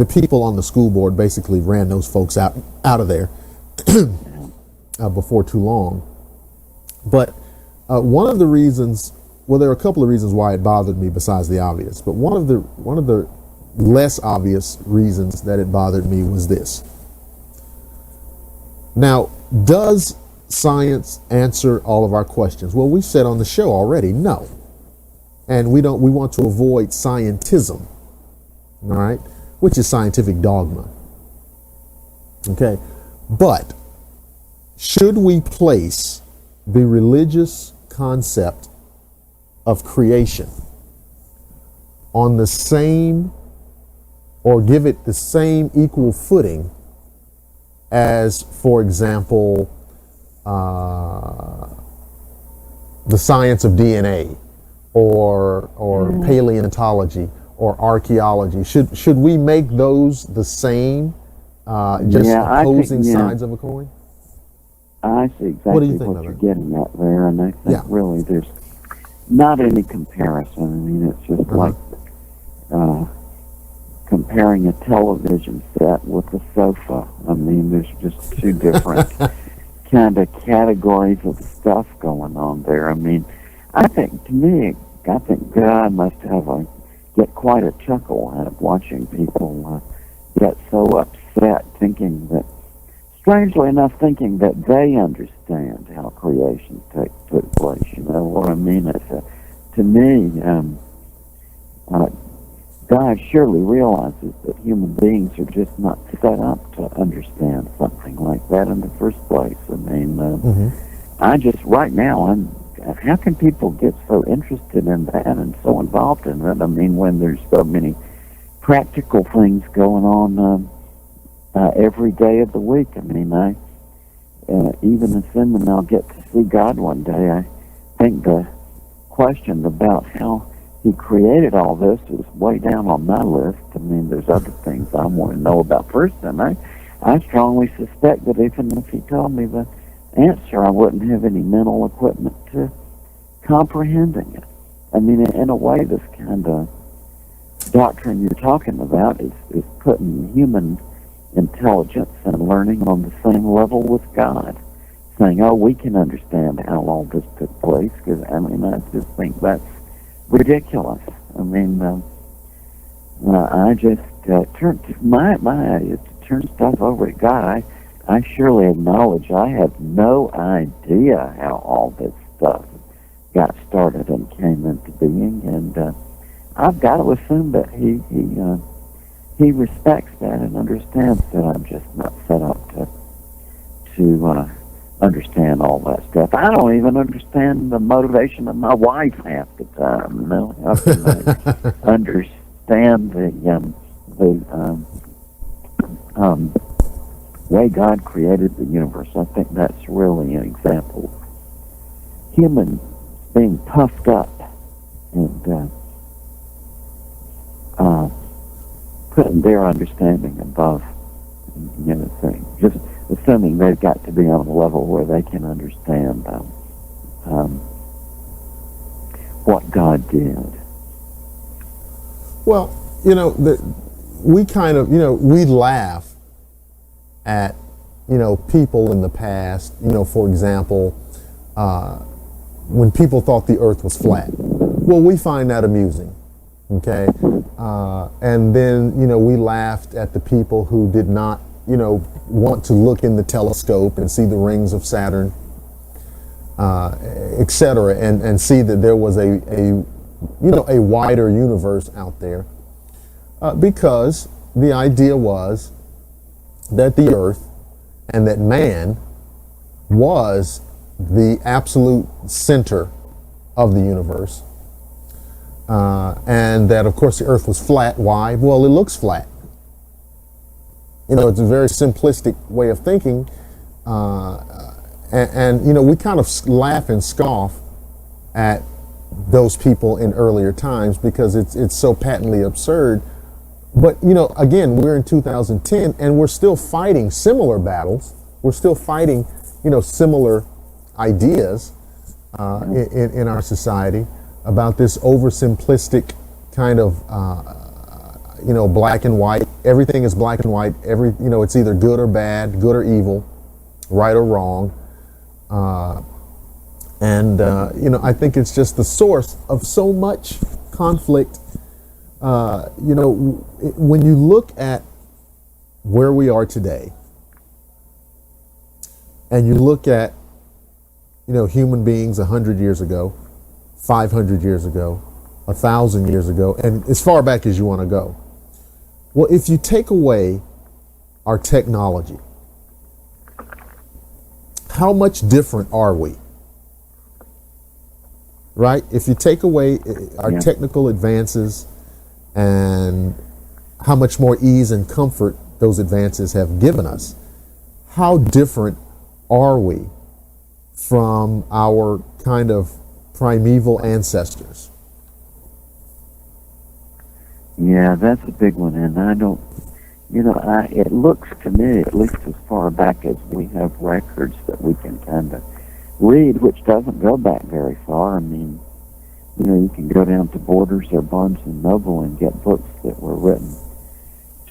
people on the school board basically ran those folks out of there before too long. But one of the reasons, well, there are a couple of reasons why it bothered me besides the obvious, but one of the less obvious reasons that it bothered me was this. Now, does science answer all of our questions? Well, we said on the show already, no. And we want to avoid scientism, all right, which is scientific dogma. Okay. But should we place the religious concept of creation on the same, or give it the same equal footing as, for example, the science of DNA or paleontology or archaeology? Should we make those the same, just opposing sides of a coin? I see exactly what you're getting at there, and I think really there's not any comparison. I mean, it's just like comparing a television set with a sofa. I mean, there's just two different kind of categories of stuff going on there. I mean, I think God must get quite a chuckle out of watching people get so upset, strangely enough, thinking that they understand how creation took place. You know what I mean? To me, God surely realizes that human beings are just not set up to understand something like that in the first place. I mean, right now, how can people get so interested in that and so involved in it? I mean, when there's so many practical things going on every day of the week. I mean, even assuming I'll get to see God one day, I think the question about how He created all this is way down on my list. I mean, there's other things I want to know about first, and I strongly suspect that even if He told me the answer, I wouldn't have any mental equipment to comprehending it. I mean, in a way, this kind of doctrine you're talking about is putting human intelligence and learning on the same level with God, saying, oh, we can understand how all this took place, because, I mean, I just think that's ridiculous. I mean, I just turn stuff over to God. I surely acknowledge I have no idea how all this stuff got started and came into being, and I've got to assume that he respects that and understands that I'm just not set up to understand all that stuff. I don't even understand the motivation of my wife half the time. You know, how can I understand the way God created the universe? I think that's really an example of humans being puffed up and putting their understanding above anything. Just assuming they've got to be on a level where they can understand what God did. Well, we kind of, we laugh at, people in the past, for example, when people thought the earth was flat. Well, we find that amusing, okay? And then, we laughed at the people who did not, want to look in the telescope and see the rings of Saturn, etc., and see that there was a wider universe out there, because the idea was that the earth and that man was the absolute center of the universe, and that, of course, the earth was flat. Why? Well, it looks flat. It's a very simplistic way of thinking, and we kind of laugh and scoff at those people in earlier times because it's so patently absurd. But again, we're in 2010 and we're still fighting similar battles. We're still fighting similar ideas in our society about this oversimplistic kind of black and white. Everything is black and white. It's either good or bad, good or evil, right or wrong. I think it's just the source of so much conflict. When you look at where we are today, and you look at, human beings 100 years ago, 500 years ago, 1,000 years ago, and as far back as you want to go. Well, if you take away our technology, how much different are we? Right? If you take away our technical advances and how much more ease and comfort those advances have given us, how different are we from our kind of primeval ancestors? Yeah, that's a big one, and I don't, it looks to me, at least as far back as we have records that we can kind of read, which doesn't go back very far. I mean, you can go down to Borders or Barnes and Noble and get books that were written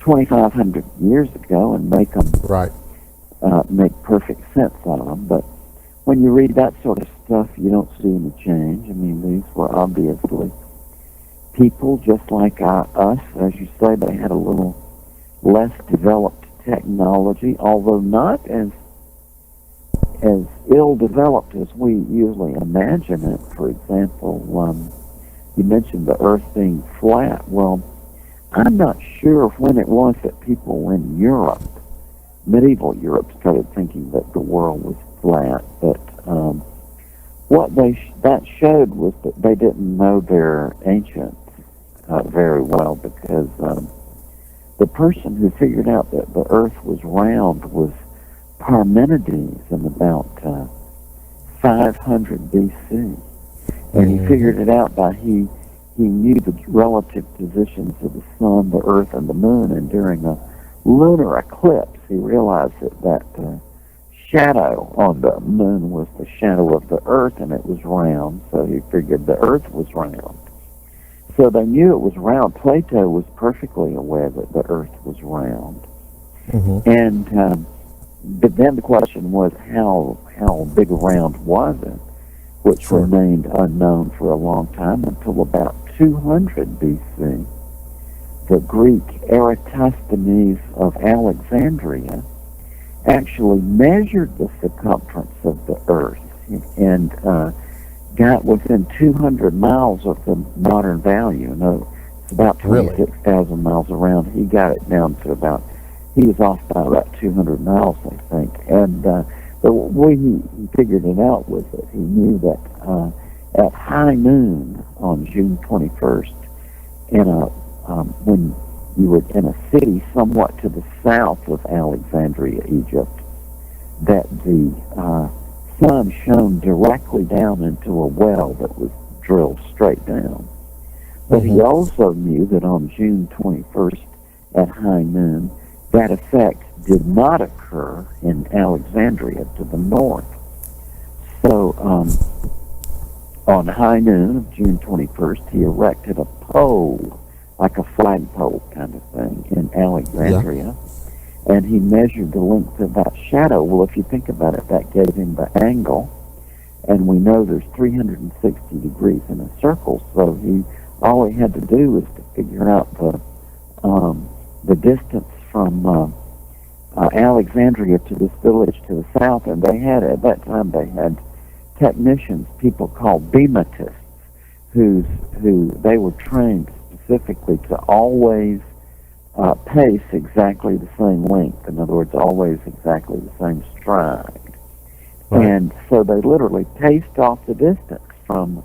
2,500 years ago and make them make perfect sense out of them. But when you read that sort of stuff, you don't see any change. I mean, these were obviously people just like us. As you say, they had a little less developed technology, although not as ill-developed as we usually imagine it. For example, you mentioned the Earth being flat. Well, I'm not sure when it was that people in Europe, medieval Europe, started thinking that the world was flat, but what that showed was that they didn't know their ancients very well, because the person who figured out that the Earth was round was Parmenides in about 500 BC, and he figured it out by he knew the relative positions of the sun, the Earth, and the moon, and during a lunar eclipse, he realized that shadow on the moon was the shadow of the Earth, and it was round, so he figured the Earth was round. So they knew it was round. Plato was perfectly aware that the Earth was round. And but then the question was, how big around was it, which remained unknown for a long time until about 200 BC. the Greek Eratosthenes of Alexandria actually measured the circumference of the Earth and got within 200 miles of the modern value. No, it's about 26,000 miles around. He got it down to about, he was off by about 200 miles, I think. And the way he figured it out was that he knew that at high noon on June 21st, when you were in a city somewhat to the south of Alexandria, Egypt, that the sun shone directly down into a well that was drilled straight down. But he also knew that on June 21st at high noon, that effect did not occur in Alexandria to the north. So on high noon of June 21st, he erected a pole, like a flagpole kind of thing, in Alexandria. Yeah. And he measured the length of that shadow. Well, if you think about it, that gave him the angle. And we know there's 360 degrees in a circle, so all he had to do was to figure out the distance from Alexandria to this village to the south. And they had, at that time, they had technicians, people called beamatists, who they were trained specifically to always pace exactly the same length. In other words, always exactly the same stride. Right. And so they literally paced off the distance from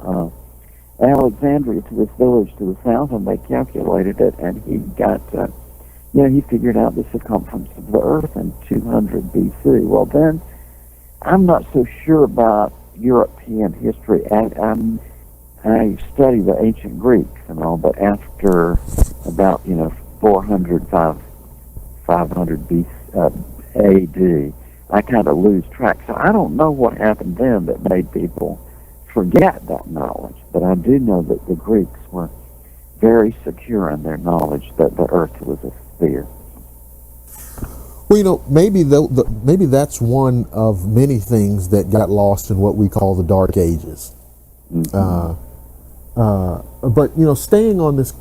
Alexandria to this village to the south, and they calculated it, and he got, he figured out the circumference of the Earth in 200 BC. Well, then, I'm not so sure about European history. I study the ancient Greeks and all, but after about 400, 500 AD, I kind of lose track. So I don't know what happened then that made people forget that knowledge. But I do know that the Greeks were very secure in their knowledge that the Earth was a sphere. Well, maybe maybe that's one of many things that got lost in what we call the Dark Ages. Mm-hmm. But staying on this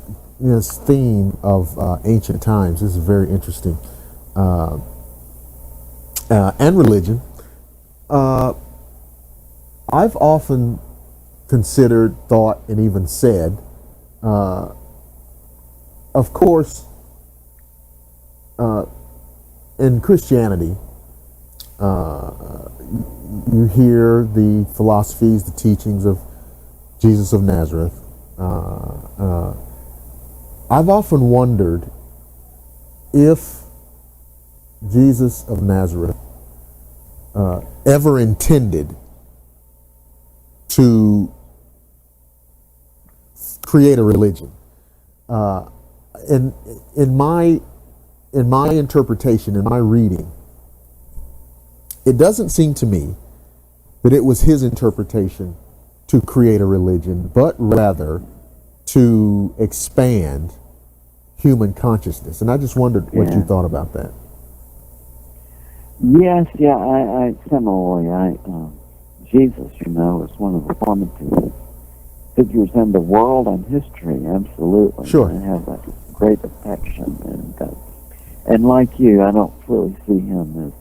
theme of ancient times, this is very interesting, and religion. I've often considered, thought, and even said, of course, in Christianity, you hear the philosophies, the teachings of Jesus of Nazareth. I've often wondered if Jesus of Nazareth ever intended to create a religion. In my interpretation, in my reading, it doesn't seem to me that it was his interpretation to create a religion, but rather to expand human consciousness. And I just wondered what you thought about that. Yes, I similarly, Jesus, is one of the formative figures in the world and history, absolutely. Sure. I have a great affection, and like you, I don't really see him as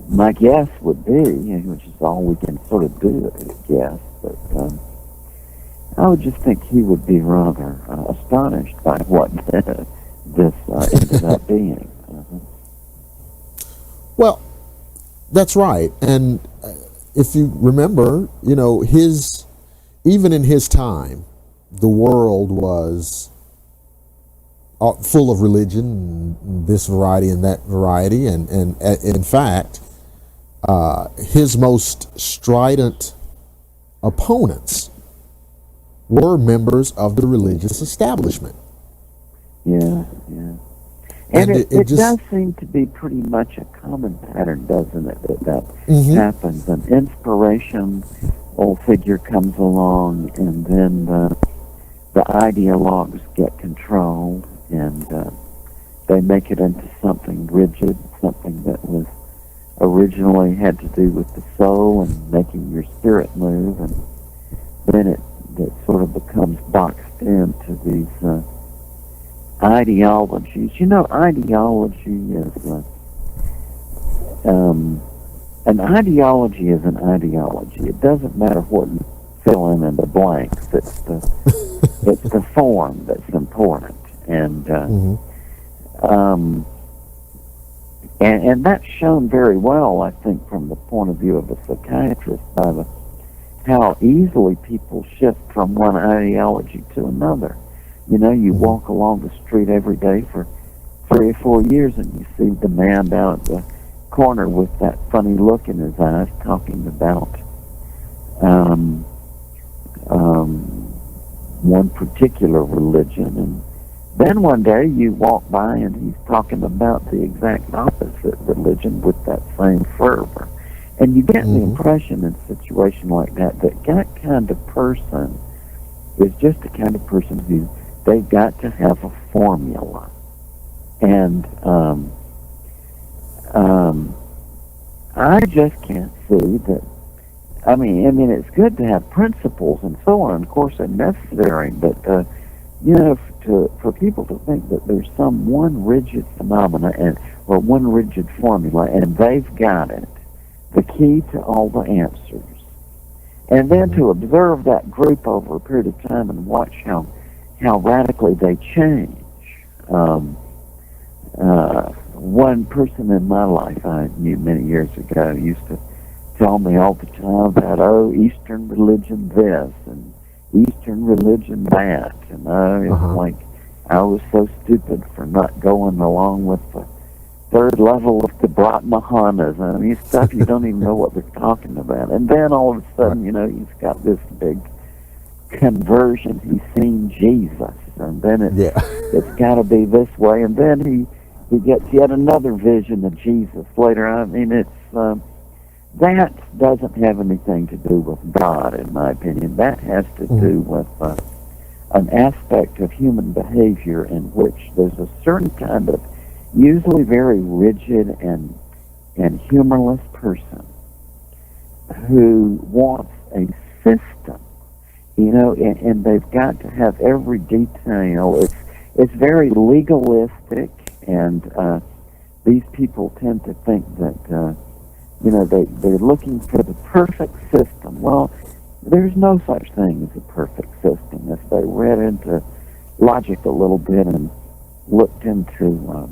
my guess would be, which is all we can sort of do, is guess, but I would just think he would be rather astonished by what this ended up being. Well, that's right. And if you remember, even in his time, the world was full of religion, this variety and that variety. And in fact, his most strident opponents were members of the religious establishment. Yeah. And it does seem to be pretty much a common pattern, doesn't it, that happens. An inspirational figure comes along, and then the ideologues get control, and they make it into something rigid, something that was originally had to do with the soul and making your spirit move, and then it sort of becomes boxed into these ideologies. You know, ideology is an ideology is an ideology. It doesn't matter what you fill in the blanks. It's the form that's important, and and that's shown very well, I think, from the point of view of a psychiatrist, by how easily people shift from one ideology to another. You know, you walk along the street every day for 3 or 4 years, and you see the man down at the corner with that funny look in his eyes talking about one particular religion, and then one day you walk by and he's talking about the exact opposite religion with that same fervor. And you get the impression in a situation like that kind of person is just the kind of person who they've got to have a formula. And I just can't see that. I mean, it's good to have principles and so on. Of course, they're necessary, but you know, for people to think that there's some one rigid phenomena or one rigid formula, and they've got it, the key to all the answers, and then to observe that group over a period of time and watch how radically they change. One person in my life I knew many years ago used to tell me all the time that, Eastern religion this and Eastern religion that, and it's like I was so stupid for not going along with the third level of the Brahmanas. I mean, stuff you don't even know what they're talking about. And then all of a sudden, you know, he's got this big conversion. He's seen Jesus, and then it's got to be this way. And then he gets yet another vision of Jesus later. I mean, it's that doesn't have anything to do with God, in my opinion. That has to do with an aspect of human behavior in which there's a certain kind of usually very rigid and humorless person who wants a system, you know, and they've got to have every detail. It's very legalistic, and these people tend to think that you know, they're looking for the perfect system. Well, there's no such thing as a perfect system. If they read into logic a little bit and looked into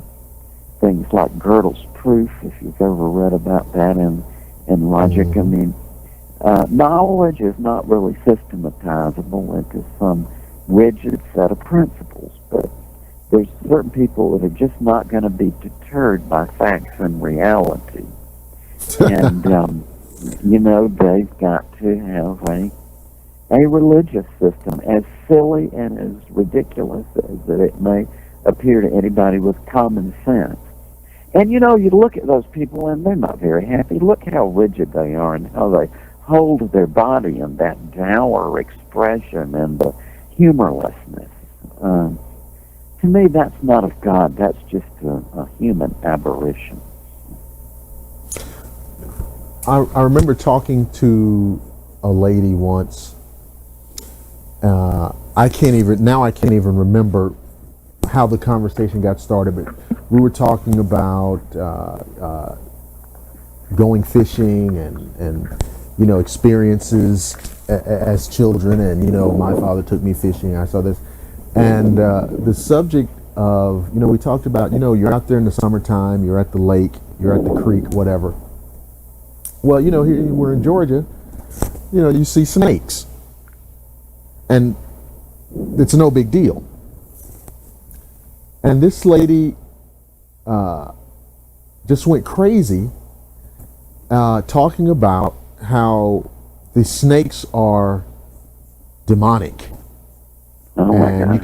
things like Gödel's proof, if you've ever read about that in logic, I mean, knowledge is not really systematizable into some rigid set of principles, but there's certain people that are just not going to be deterred by facts and reality. And, you know, they've got to have a religious system, as silly and as ridiculous as that it may appear to anybody with common sense. And, you know, you look at those people and they're not very happy. Look how rigid they are and how they hold their body in that dour expression and the humorlessness. To me, that's not of God. That's just a human aberration. I remember talking to a lady once. I can't even remember how the conversation got started, but we were talking about going fishing and you know, experiences as children, and you know, my father took me fishing. I saw this, and the subject of, you know, we talked about, you know, you're out there in the summertime, you're at the lake, you're at the creek, whatever. Well, you know, here we're in Georgia, you know, you see snakes, and it's no big deal. And this lady just went crazy talking about how the snakes are demonic. Oh my and God. you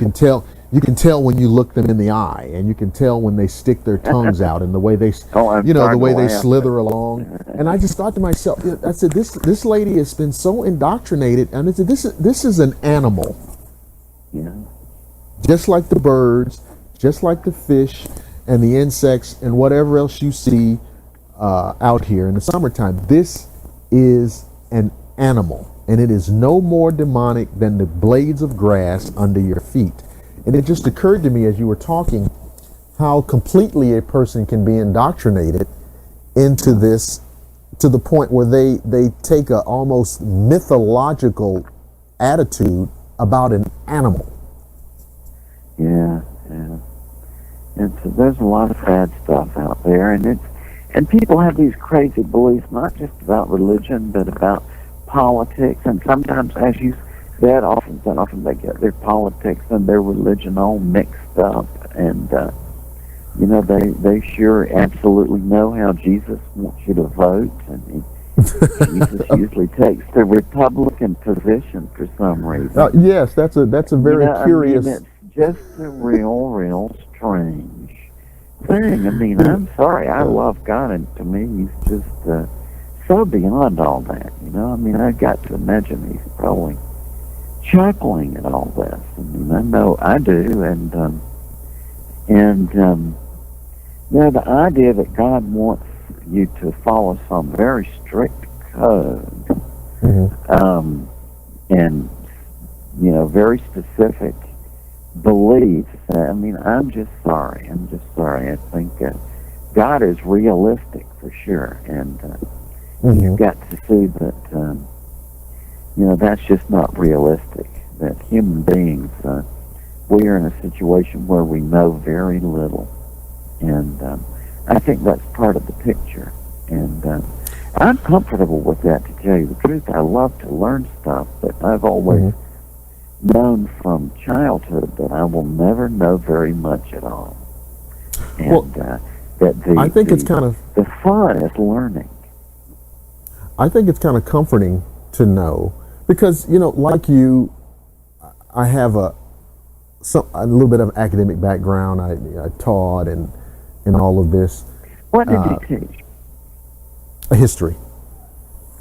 can tell when you look them in the eye, and you can tell when they stick their tongues out, and the way they slither along. And I just thought to myself, I said, this lady has been so indoctrinated, and I said, this is an animal. Yeah. Just like the birds, just like the fish and the insects and whatever else you see out here in the summertime. This is an animal, and it is no more demonic than the blades of grass under your feet. And it just occurred to me as you were talking how completely a person can be indoctrinated into this, to the point where they take a almost mythological attitude about an animal. Yeah, yeah. And so there's a lot of bad stuff out there, and people have these crazy beliefs, not just about religion, but about politics, and sometimes, as you said, often they get their politics and their religion all mixed up, and they sure absolutely know how Jesus wants you to vote, and Jesus usually takes the Republican position for some reason. Yes, that's a very curious. I mean, it's just a real strange thing. I mean, I'm sorry, I love God, and to me, He's just so beyond all that. I mean, I've got to imagine He's probably chuckling at all this. I mean, I know I do, and the idea that God wants you to follow some very strict code, and very specific beliefs. I mean, I'm just sorry. I think God is realistic for sure, and you've got to see that that's just not realistic. That human beings, we are in a situation where we know very little, and I think that's part of the picture. And I'm comfortable with that, to tell you the truth. I love to learn stuff, but I've always known from childhood that I will never know very much at all. And I think it's kind of the fun is learning. I think it's kind of comforting to know, because like you, I have a little bit of academic background. I taught and all of this. What did you teach? History.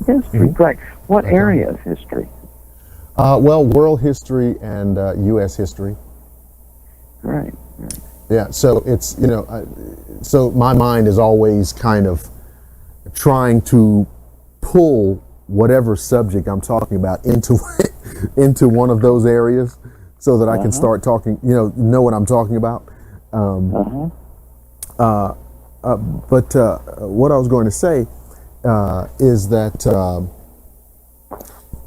History, great. What area of history? Well, world history and U.S. history. Right. Yeah, so it's, so my mind is always kind of trying to pull whatever subject I'm talking about into into one of those areas, so that I can start talking, know what I'm talking about. But what I was going to say is that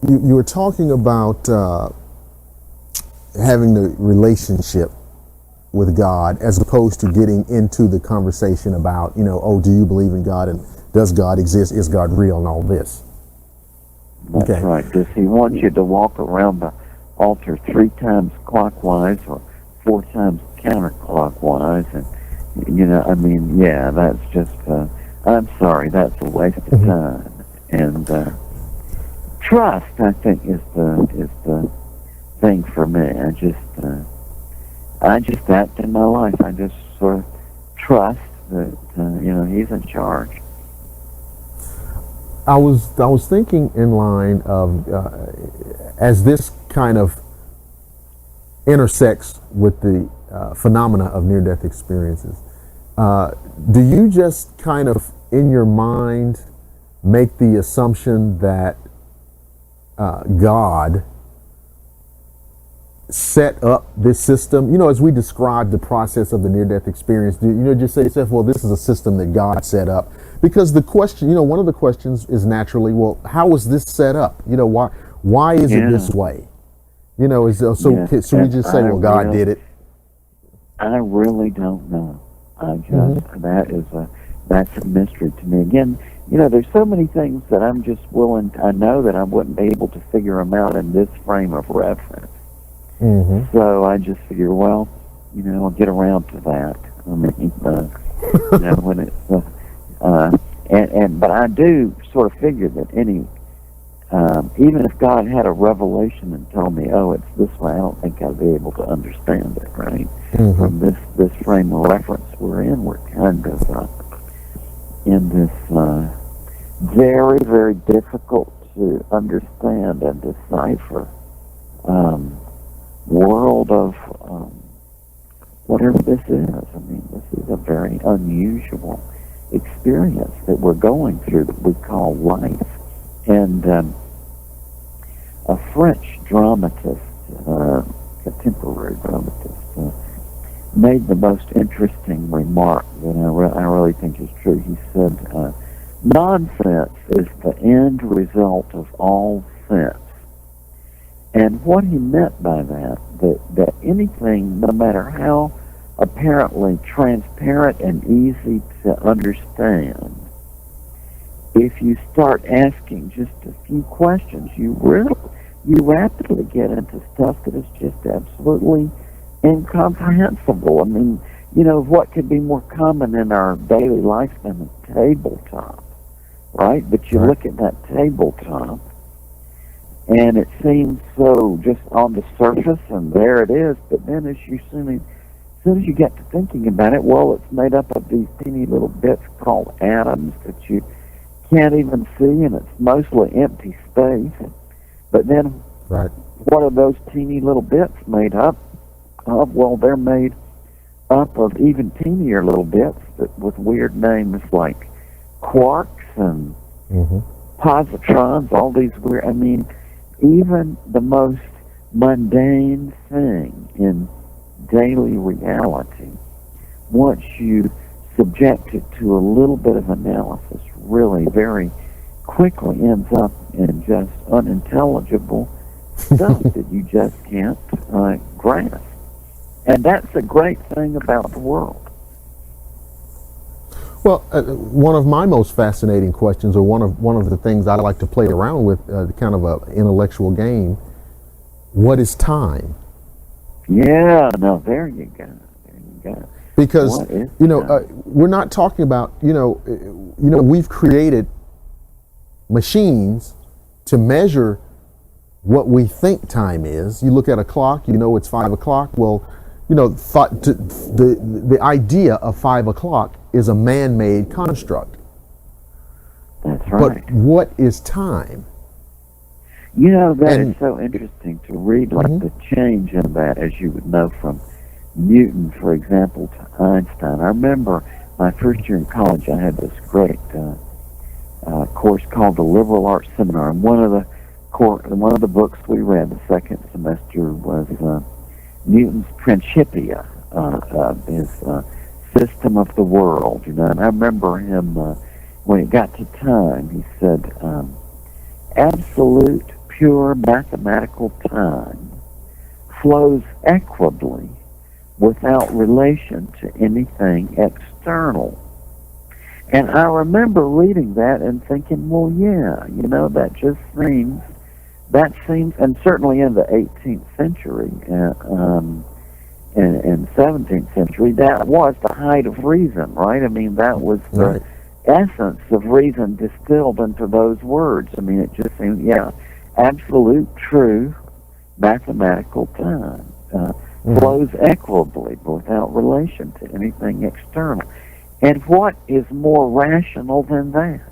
you were talking about having the relationship with God, as opposed to getting into the conversation about, do you believe in God, and does God exist? Is God real, and all this? That's right. Does He want you to walk around the altar 3 times clockwise or 4 times counterclockwise? And that's just. I'm sorry, that's a waste of time. And trust, I think, is the thing for me. I just act in my life. I just sort of trust that He's in charge. I was thinking in line of as this kind of intersects with the phenomena of near-death experiences. Do you just kind of in your mind make the assumption that God set up this system? As we describe the process of the near-death experience, do you just say to yourself, well, this is a system that God set up? Because the question, one of the questions is naturally, well, how was this set up? Why is it this way? So we just say, well, God did it? I really don't know. That's a mystery to me. Again, there's so many things that I'm just I know that I wouldn't be able to figure them out in this frame of reference. So I just figure, well, I'll get around to that. I mean, when it's, but I do sort of figure that even if God had a revelation and told me, oh, it's this way, I don't think I'd be able to understand it, right? From this frame of reference we're in, we're kind of in this very, very difficult to understand and decipher world of whatever this is. I mean, this is a very unusual experience that we're going through that we call life. And a French dramatist, contemporary dramatist, made the most interesting remark that I really think is true. He said, nonsense is the end result of all sense. And what he meant by that anything, no matter how apparently transparent and easy to understand, if you start asking just a few questions, you rapidly get into stuff that is just absolutely incomprehensible. I mean, what could be more common in our daily life than a tabletop, right? But you look at that tabletop, and it seems so just on the surface, and there it is. But then as soon as you get to thinking about it, well, it's made up of these teeny little bits called atoms that you can't even see, and it's mostly empty space. But then what are those teeny little bits made up of? Well, they're made up of even teenier little bits with weird names like quarks and positrons, all these weird, I mean, even the most mundane thing in daily reality, once you subject it to a little bit of analysis, really very quickly ends up in just unintelligible stuff that you just can't grasp. And that's the great thing about the world. Well, one of my most fascinating questions, or one of the things I like to play around with, kind of an intellectual game, what is time? Yeah, no, there you go. Because we're not talking about we've created machines to measure what we think time is. You look at a clock, it's 5 o'clock. Well, the idea of 5 o'clock is a man-made construct. That's right. But what is time? That is so interesting to read, like the change in that, as you would know from Newton, for example, to Einstein. I remember my first year in college, I had this great course called the Liberal Arts Seminar, and one of the books we read the second semester was Newton's Principia, his system of the world. And I remember him when it got to time, he said, absolute pure mathematical time flows equably without relation to anything external. And I remember reading that and thinking, well, yeah, that seems, and certainly in the 18th century and 17th century, that was the height of reason, right? I mean, that was the essence of reason distilled into those words. I mean, it just seemed, absolute, true, mathematical time flows equably without relation to anything external. And what is more rational than that?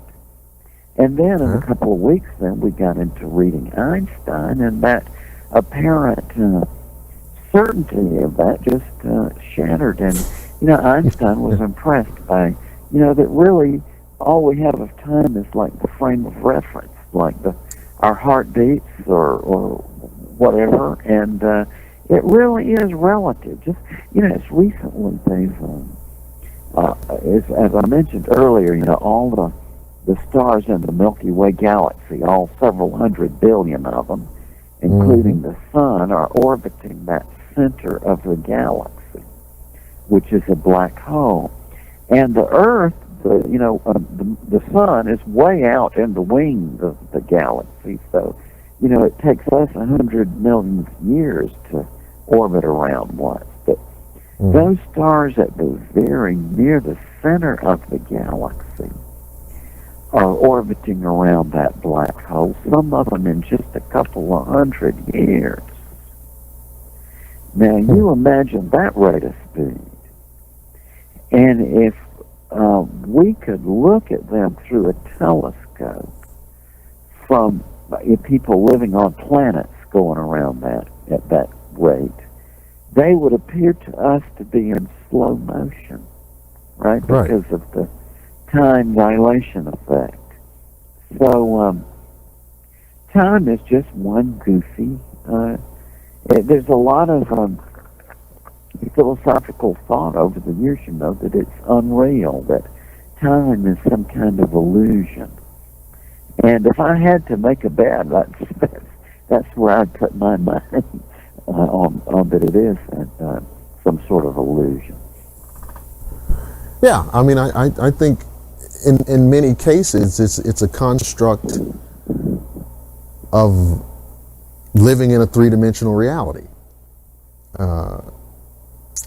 And then in a couple of weeks, then we got into reading Einstein, and that apparent certainty of that just shattered. And Einstein was impressed by that really all we have of time is like the frame of reference, like our heartbeats or whatever, and it really is relative. Just it's recently they've as I mentioned earlier, all the stars in the Milky Way galaxy, all several hundred billion of them, including the sun, are orbiting that center of the galaxy, which is a black hole. And the Earth, the sun is way out in the wings of the galaxy, so it takes us 100 million years to orbit around once. But those stars at the very near the center of the galaxy are orbiting around that black hole, some of them in just a couple of 100 years. Now, you imagine that rate of speed. And if we could look at them through a telescope from people living on planets going around that at that rate, they would appear to us to be in slow motion, right? Because of the time dilation effect. So time is just one goofy. There's a lot of philosophical thought over the years, that it's unreal, that time is some kind of illusion. And if I had to make a bet, that's where I'd put my money on that it is some sort of illusion. Yeah, I mean, I think in many cases it's a construct of living in a three-dimensional reality.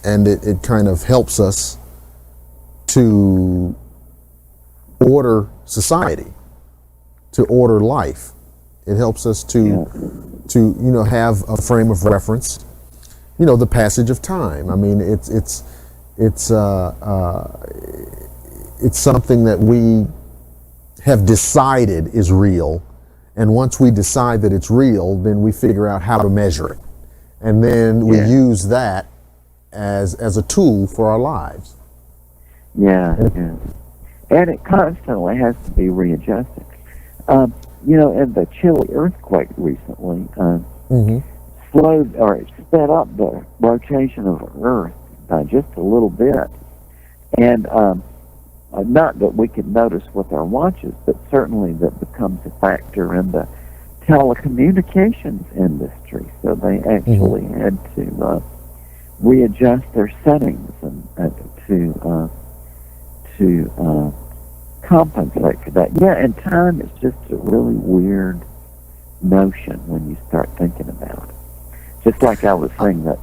And it kind of helps us to order society, to order life. It helps us to have a frame of reference. The passage of time. I mean, it's something that we have decided is real, and once we decide that it's real, then we figure out how to measure it, and then we use that as a tool for our lives. Yeah, and it constantly has to be readjusted. In the Chile earthquake recently, slowed or sped up the rotation of Earth by just a little bit, and not that we could notice with our watches, but certainly that becomes a factor in the telecommunications industry. So they actually had to readjust their settings and to compensate for that. Yeah, and time is just a really weird notion when you start thinking about it. Just like I was saying that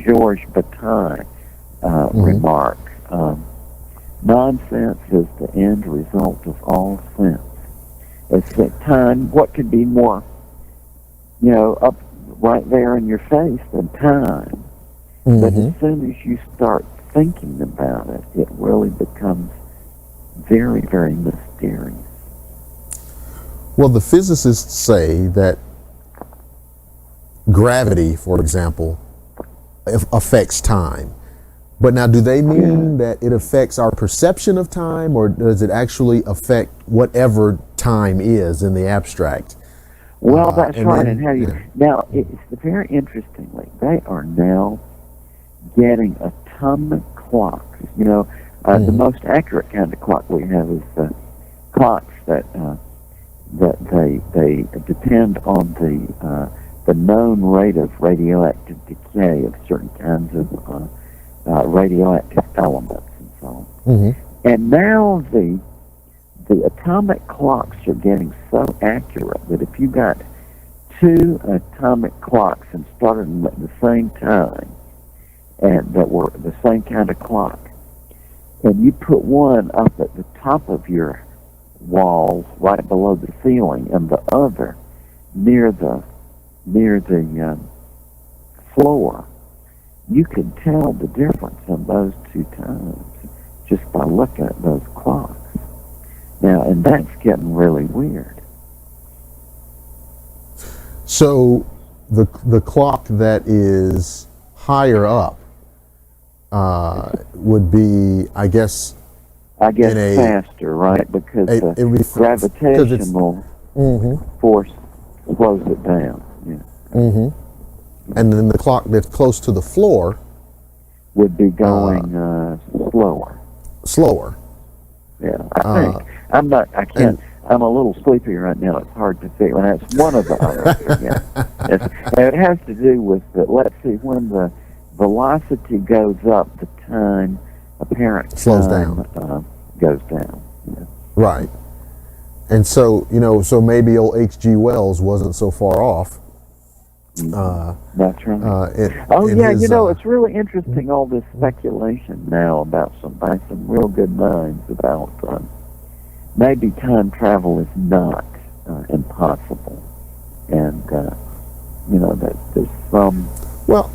Georges Bataille remark, nonsense is the end result of all sense. It's that time, what could be more, up right there in your face than time? But as soon as you start thinking about it, it really becomes very, very mysterious. Well, the physicists say that gravity, for example, affects time. But now, do they mean that it affects our perception of time, or does it actually affect whatever time is in the abstract? Well, that's right. Now, it's very interestingly, they are now getting atomic clocks. The most accurate kind of clock we have is the clocks that they depend on the known rate of radioactive decay of certain kinds of radioactive elements and so on. And now the atomic clocks are getting so accurate that if you got two atomic clocks and started them at the same time, and that were the same kind of clock, and you put one up at the top of your walls right below the ceiling and the other near the floor, you can tell the difference in those two times just by looking at those clocks. Now, and that's getting really weird. So the clock that is higher up would be, I guess faster, right? Because the gravitational force slows it down. Yeah. And then the clock that's close to the floor would be going slower. Yeah, I think. I'm a little sleepy right now. It's hard to figure. And that's one of the others. And it has to do with when the velocity goes up, the time apparent slows time, down. Goes down. Yeah. Right. And so, so maybe old H.G. Wells wasn't so far off. That's right. It's really interesting, all this speculation now by some real good minds about maybe time travel is not impossible, and that there's some. Well,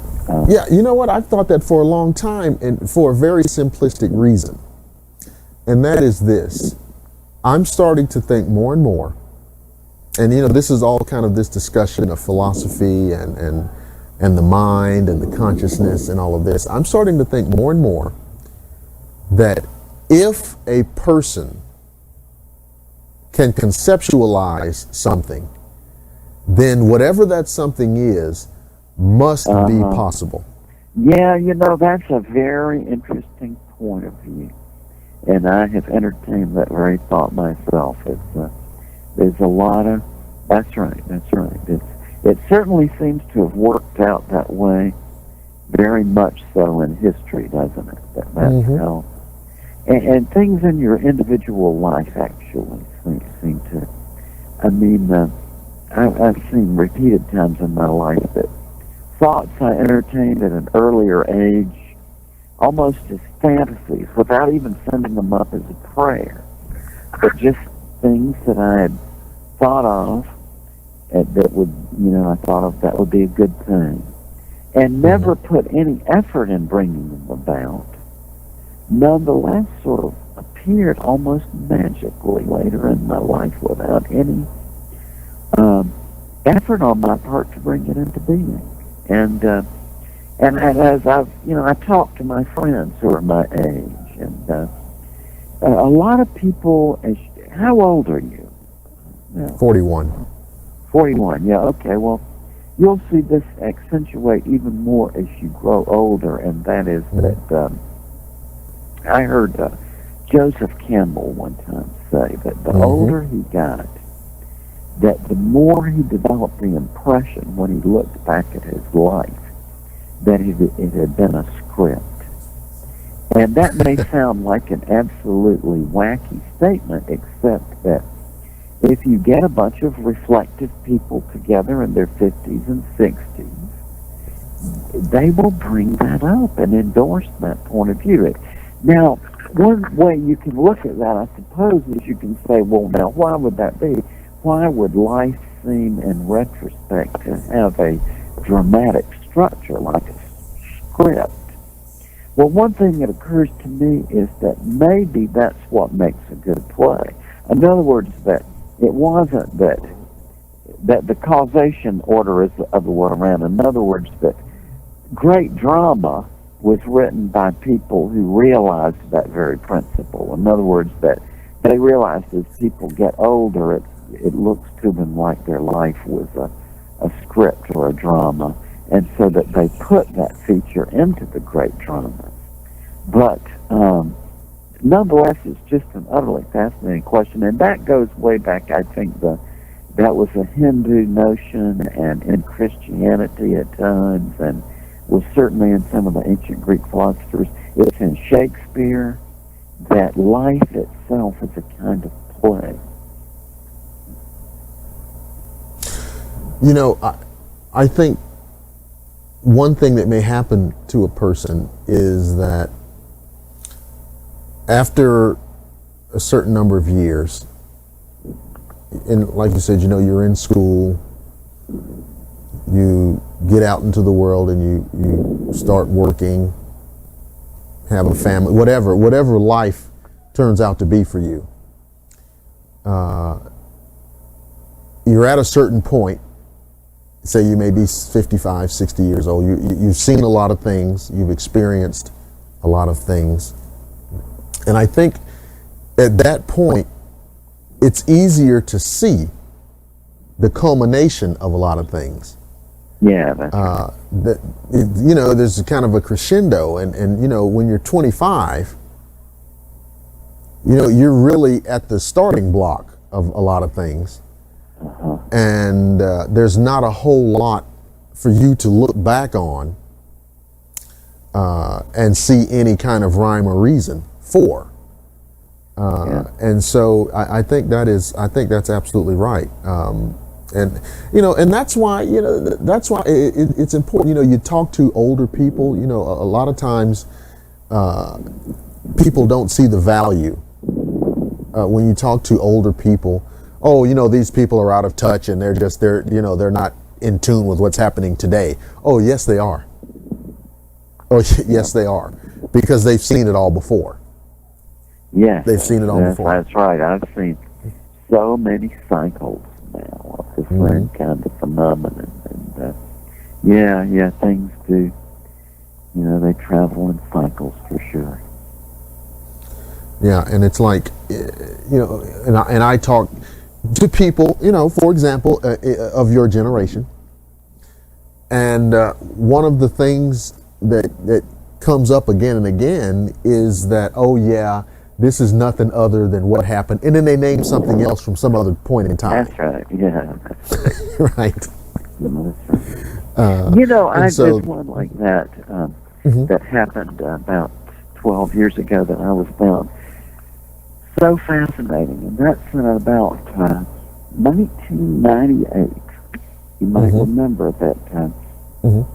you know what? I've thought that for a long time, and for a very simplistic reason, and that is this: I'm starting to think more and more. And this is all kind of this discussion of philosophy and the mind and the consciousness and all of this. I'm starting to think more and more that if a person can conceptualize something, then whatever that something is must be possible. Yeah, that's a very interesting point of view, and I have entertained that very thought myself. There's a lot of that's right. It certainly seems to have worked out that way, very much so in history, doesn't it? That's how, and things in your individual life actually seem to. I mean, I've seen repeated times in my life that thoughts I entertained at an earlier age, almost as fantasies, without even sending them up as a prayer, but just things that I had thought of, and that would, I thought of that would be a good thing, and never put any effort in bringing them about, nonetheless sort of appeared almost magically later in my life without any effort on my part to bring it into being. And as I talk to my friends who are my age, and a lot of people. How old are you? 41. 41. Yeah. Okay. Well, you'll see this accentuate even more as you grow older, and that is that I heard Joseph Campbell one time say that the older he got, that the more he developed the impression when he looked back at his life that it had been a script. And that may sound like an absolutely wacky statement, except that if you get a bunch of reflective people together in their 50s and 60s, they will bring that up and endorse that point of view. Now, one way you can look at that, I suppose, is you can say, well, now, why would that be? Why would life seem, in retrospect, to have a dramatic structure like a script? Well, one thing that occurs to me is that maybe that's what makes a good play. In other words, that it wasn't that the causation order is the other way around. In other words, that great drama was written by people who realized that very principle. In other words, that they realized as people get older, it looks to them like their life was a script or a drama, and so that they put that feature into the great dramas. But nonetheless, it's just an utterly fascinating question, and that goes way back. I think that was a Hindu notion, and in Christianity at times, and was certainly in some of the ancient Greek philosophers. It's in Shakespeare that life itself is a kind of play. I think one thing that may happen to a person is that after a certain number of years, and like you said, you're in school, you get out into the world and you start working, have a family, whatever life turns out to be for you. You're at a certain point, say you may be 55, 60 years old, you've seen a lot of things, you've experienced a lot of things. And I think at that point, it's easier to see the culmination of a lot of things. Yeah, that's right. There's kind of a crescendo, and when you're 25, you're really at the starting block of a lot of things, and there's not a whole lot for you to look back on and see any kind of rhyme or reason for. And so I think that's absolutely right. And that's why it's important. You talk to older people. A lot of times people don't see the value when you talk to older people. Oh, these people are out of touch and they're not in tune with what's happening today. Oh, yes, they are. Oh, yes, they are, because they've seen it all before. Yes, they've seen it all before. That's right. I've seen so many cycles now of the same kind of phenomenon, and things do. They travel in cycles for sure. Yeah, and it's like, and I talk to people, for example, of your generation, and one of the things that comes up again and again is that, oh yeah, this is nothing other than what happened, and then they name something else from some other point in time. That's right. Yeah. Right. That's right. I so- did one like that Mhm. that happened about 12 years ago that I was found so fascinating, and that's in about 1998. You might Mhm. remember that Mhm.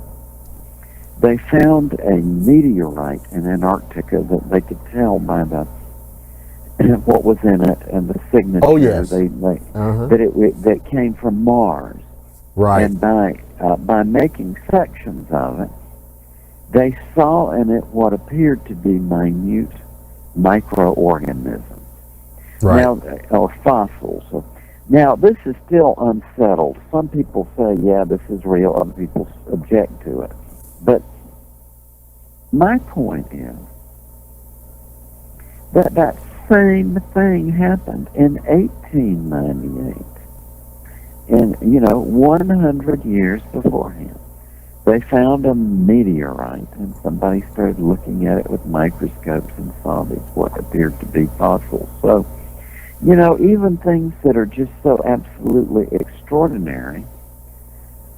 they found a meteorite in Antarctica that they could tell by the what was in it and the signature. Oh, yes. That that came from Mars. Right. And by making sections of it, they saw in it what appeared to be minute microorganisms. Right. Now, or fossils. Now, this is still unsettled. Some people say, yeah, this is real. Other people object to it. But my point is that that same thing happened in 1898. And, 100 years beforehand. They found a meteorite, and somebody started looking at it with microscopes and saw these what appeared to be fossils. So, even things that are just so absolutely extraordinary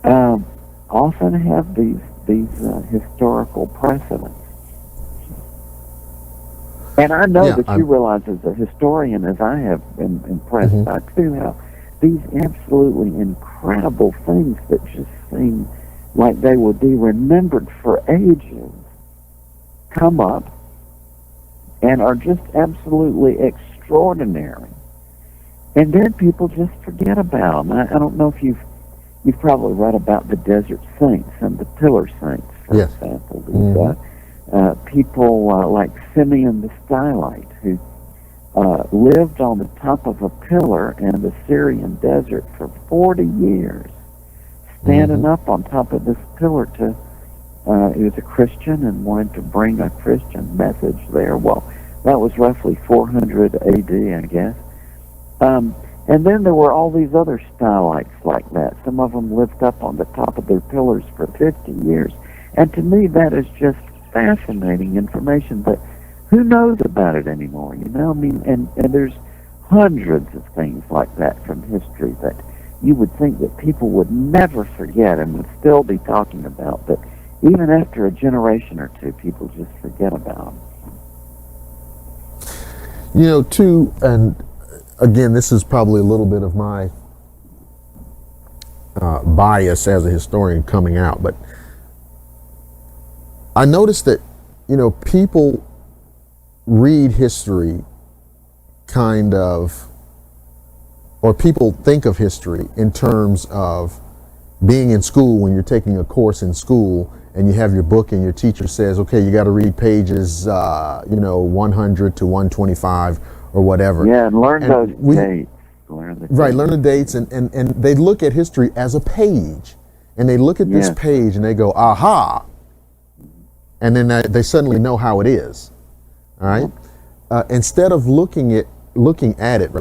often have these historical precedents. And I know that you realize, as a historian, as I have been impressed by too, how these absolutely incredible things that just seem like they will be remembered for ages come up and are just absolutely extraordinary. And then people just forget about them. I don't know if you've probably read about the desert saints and the pillar saints, for example. These people like Simeon the Stylite, who lived on the top of a pillar in the Syrian desert for 40 years, standing up on top of this pillar to, he was a Christian and wanted to bring a Christian message there. Well, that was roughly 400 AD, I guess. And then there were all these other stylites like that. Some of them lived up on the top of their pillars for 50 years. And to me, that is just fascinating information, but who knows about it anymore, I mean, and there's hundreds of things like that from history that you would think that people would never forget and would still be talking about, but even after a generation or two, people just forget about them. Too, and again, this is probably a little bit of my bias as a historian coming out, but I noticed that, people read history kind of, or people think of history in terms of being in school when you're taking a course in school and you have your book and your teacher says, okay, you got to read pages, 100 to 125 or whatever. Yeah, and learn those dates. Learn the dates, and they look at history as a page. And they look at this page and they go, aha! And then they suddenly know how it is. All right? Instead of looking at it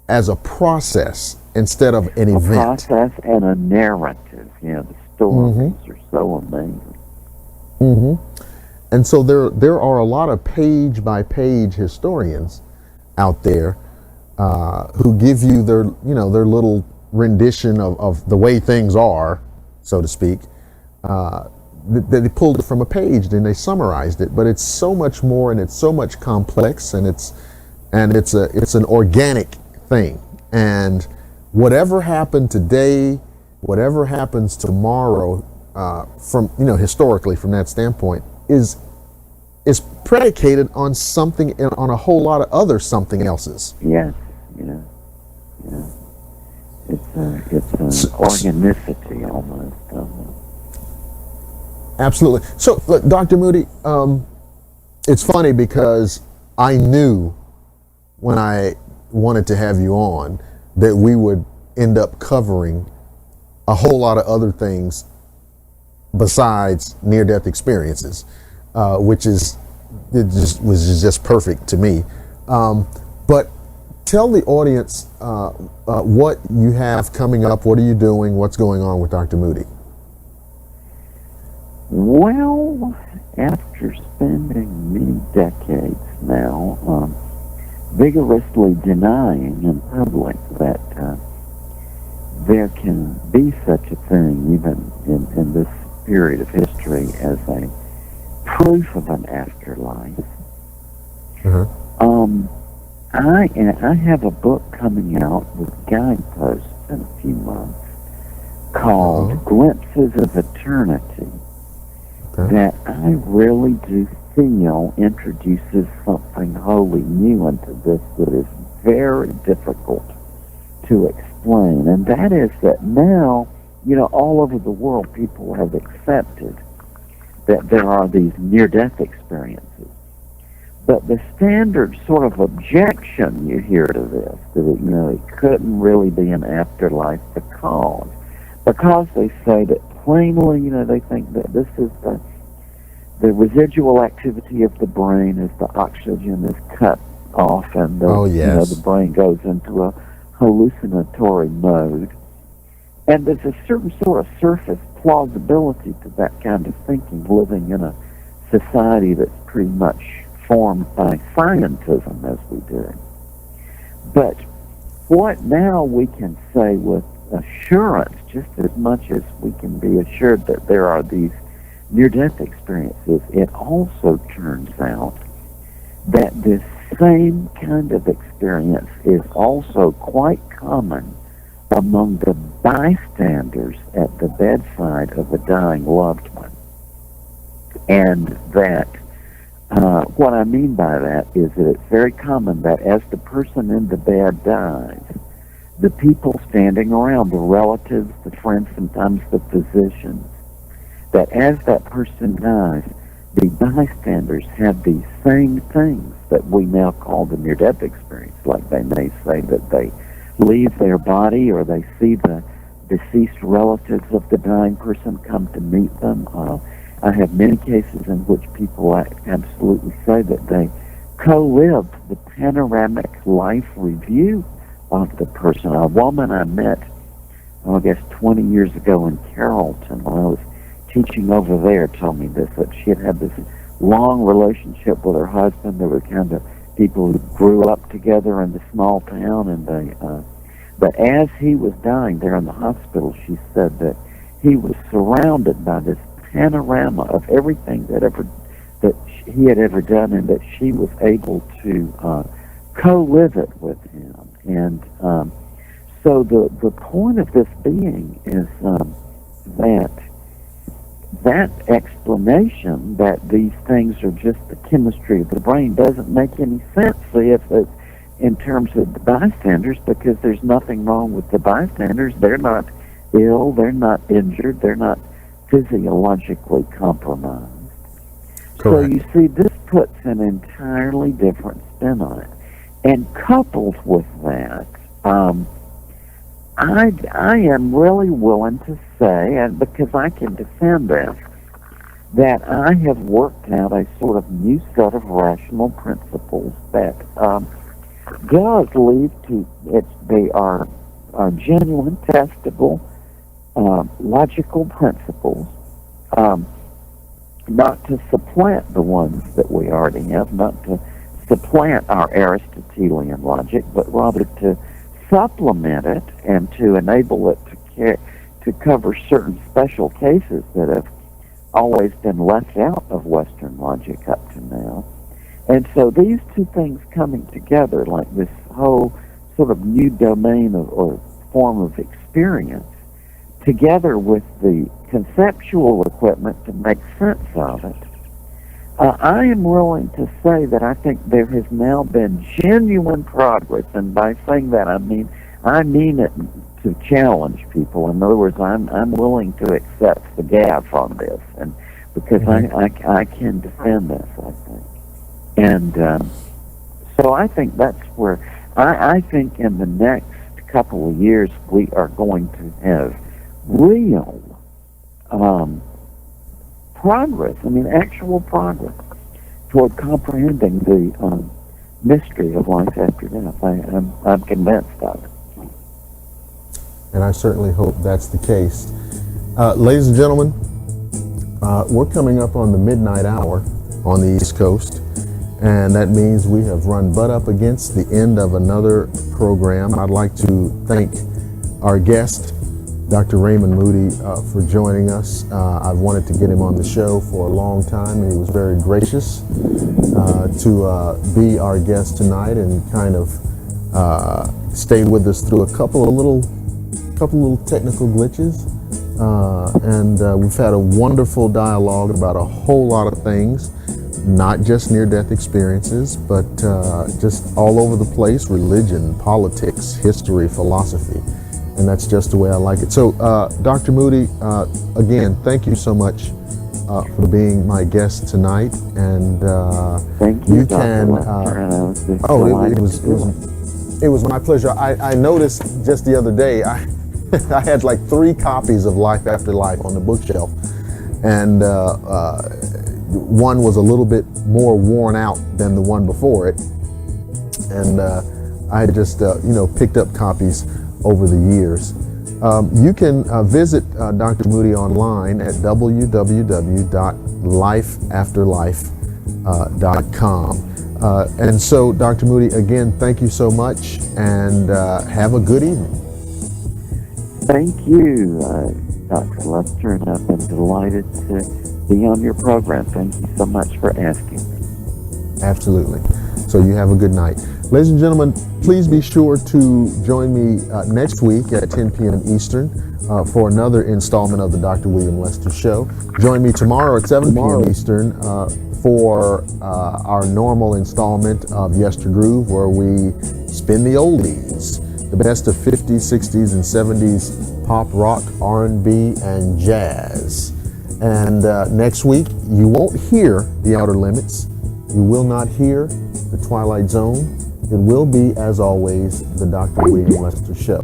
as a process instead of an event. A process and a narrative. Yeah, the stories are so amazing. And so there are a lot of page by page historians out there who give you their little rendition of the way things are, so to speak. They pulled it from a page, then they summarized it, but it's so much more and it's so much complex, and it's an organic thing. And whatever happened today, whatever happens tomorrow, from historically from that standpoint, is predicated on something, on a whole lot of other something else's. Yes, yeah. It's an organicity almost. Absolutely. So, look, Dr. Moody, it's funny because I knew when I wanted to have you on that we would end up covering a whole lot of other things besides near-death experiences, which was just perfect to me. But tell the audience what you have coming up. What are you doing? What's going on with Dr. Moody? Well, after spending many decades now vigorously denying in public that there can be such a thing, even in this period of history, as a proof of an afterlife, Uh-huh. I have a book coming out with guideposts in a few months called Uh-huh. Glimpses of Eternity Okay. that I really do feel introduces something wholly new into this that is very difficult to explain. And that is that now, all over the world people have accepted that there are these near-death experiences. But the standard sort of objection you hear to this, that it couldn't really be an afterlife because they say that plainly, they think that this is the residual activity of the brain as the oxygen is cut off and Oh, yes. the brain goes into a hallucinatory mode. And there's a certain sort of surface plausibility to that kind of thinking, living in a society that's pretty much formed by scientism as we do. But what now we can say with assurance, just as much as we can be assured that there are these near-death experiences, it also turns out that this same kind of experience is also quite common among the bystanders at the bedside of a dying loved one. And that what I mean by that is that it's very common that as the person in the bed dies, the people standing around, the relatives, the friends, sometimes the physicians, that as that person dies, the bystanders have these same things that we now call the near-death experience. Like they may say that they leave their body or they see the deceased relatives of the dying person come to meet them. I have many cases in which people absolutely say that they co-lived the panoramic life review of the person. A woman I met, I guess 20 years ago in Carrollton when I was teaching over there told me this, that she had this long relationship with her husband. They were kind of people who grew up together in the small town, and but as he was dying there in the hospital, she said that he was surrounded by this panorama of everything that he had ever done, and that she was able to co-live it with him. And so the point of this being is that explanation that these things are just the chemistry of the brain doesn't make any sense. See, if it's in terms of the bystanders, because there's nothing wrong with the bystanders. They're not ill, they're not injured, they're not physiologically compromised. Correct. So you see, this puts an entirely different spin on it. And coupled with that, I am really willing to say, and because I can defend this, that I have worked out a sort of new set of rational principles that does lead to they are genuine, testable, logical principles, not to supplant the ones that we already have, not to supplant our Aristotelian logic, but rather to supplement it and to enable it to cover certain special cases that have always been left out of Western logic up to now. And so these two things coming together, like this whole sort of new domain or form of experience, together with the conceptual equipment to make sense of it, I am willing to say that I think there has now been genuine progress, and by saying that I mean it to challenge people. In other words, I'm willing to accept the gaffe on this, and because I can defend this, I think. And so I think that's where I think in the next couple of years we are going to have real progress, actual progress toward comprehending the mystery of life after death. I'm convinced of it. And I certainly hope that's the case. Ladies and gentlemen, We're coming up on the midnight hour on the East Coast, and that means we have run butt up against the end of another program. I'd like to thank our guest, Dr. Raymond Moody, for joining us. I've wanted to get him on the show for a long time, and he was very gracious to be our guest tonight, and kind of stayed with us through a couple of little technical glitches. And we've had a wonderful dialogue about a whole lot of things, not just near-death experiences, but just all over the place: religion, politics, history, philosophy. And that's just the way I like it. So, Dr. Moody, again, thank you so much for being my guest tonight. And thank you, Dr. Lester. It was my pleasure. I noticed just the other day, I had like 3 copies of Life After Life on the bookshelf, and one was a little bit more worn out than the one before it, and I had just picked up copies over the years. You can visit Dr. Moody online at www.lifeafterlife.com. And so, Dr. Moody, again, thank you so much, and have a good evening. Thank you, Dr. Lester, and I've been delighted to be on your program. Thank you so much for asking me. Absolutely. So you have a good night. Ladies and gentlemen, please be sure to join me next week at 10 p.m. Eastern for another installment of the Dr. William Lester Show. Join me tomorrow at 7 p.m. Eastern for our normal installment of Yestergroove, where we spin the oldies, the best of 50s, 60s, and 70s pop, rock, R&B, and jazz. And next week, you won't hear The Outer Limits. You will not hear The Twilight Zone. It will be, as always, the Dr. William Lester Show.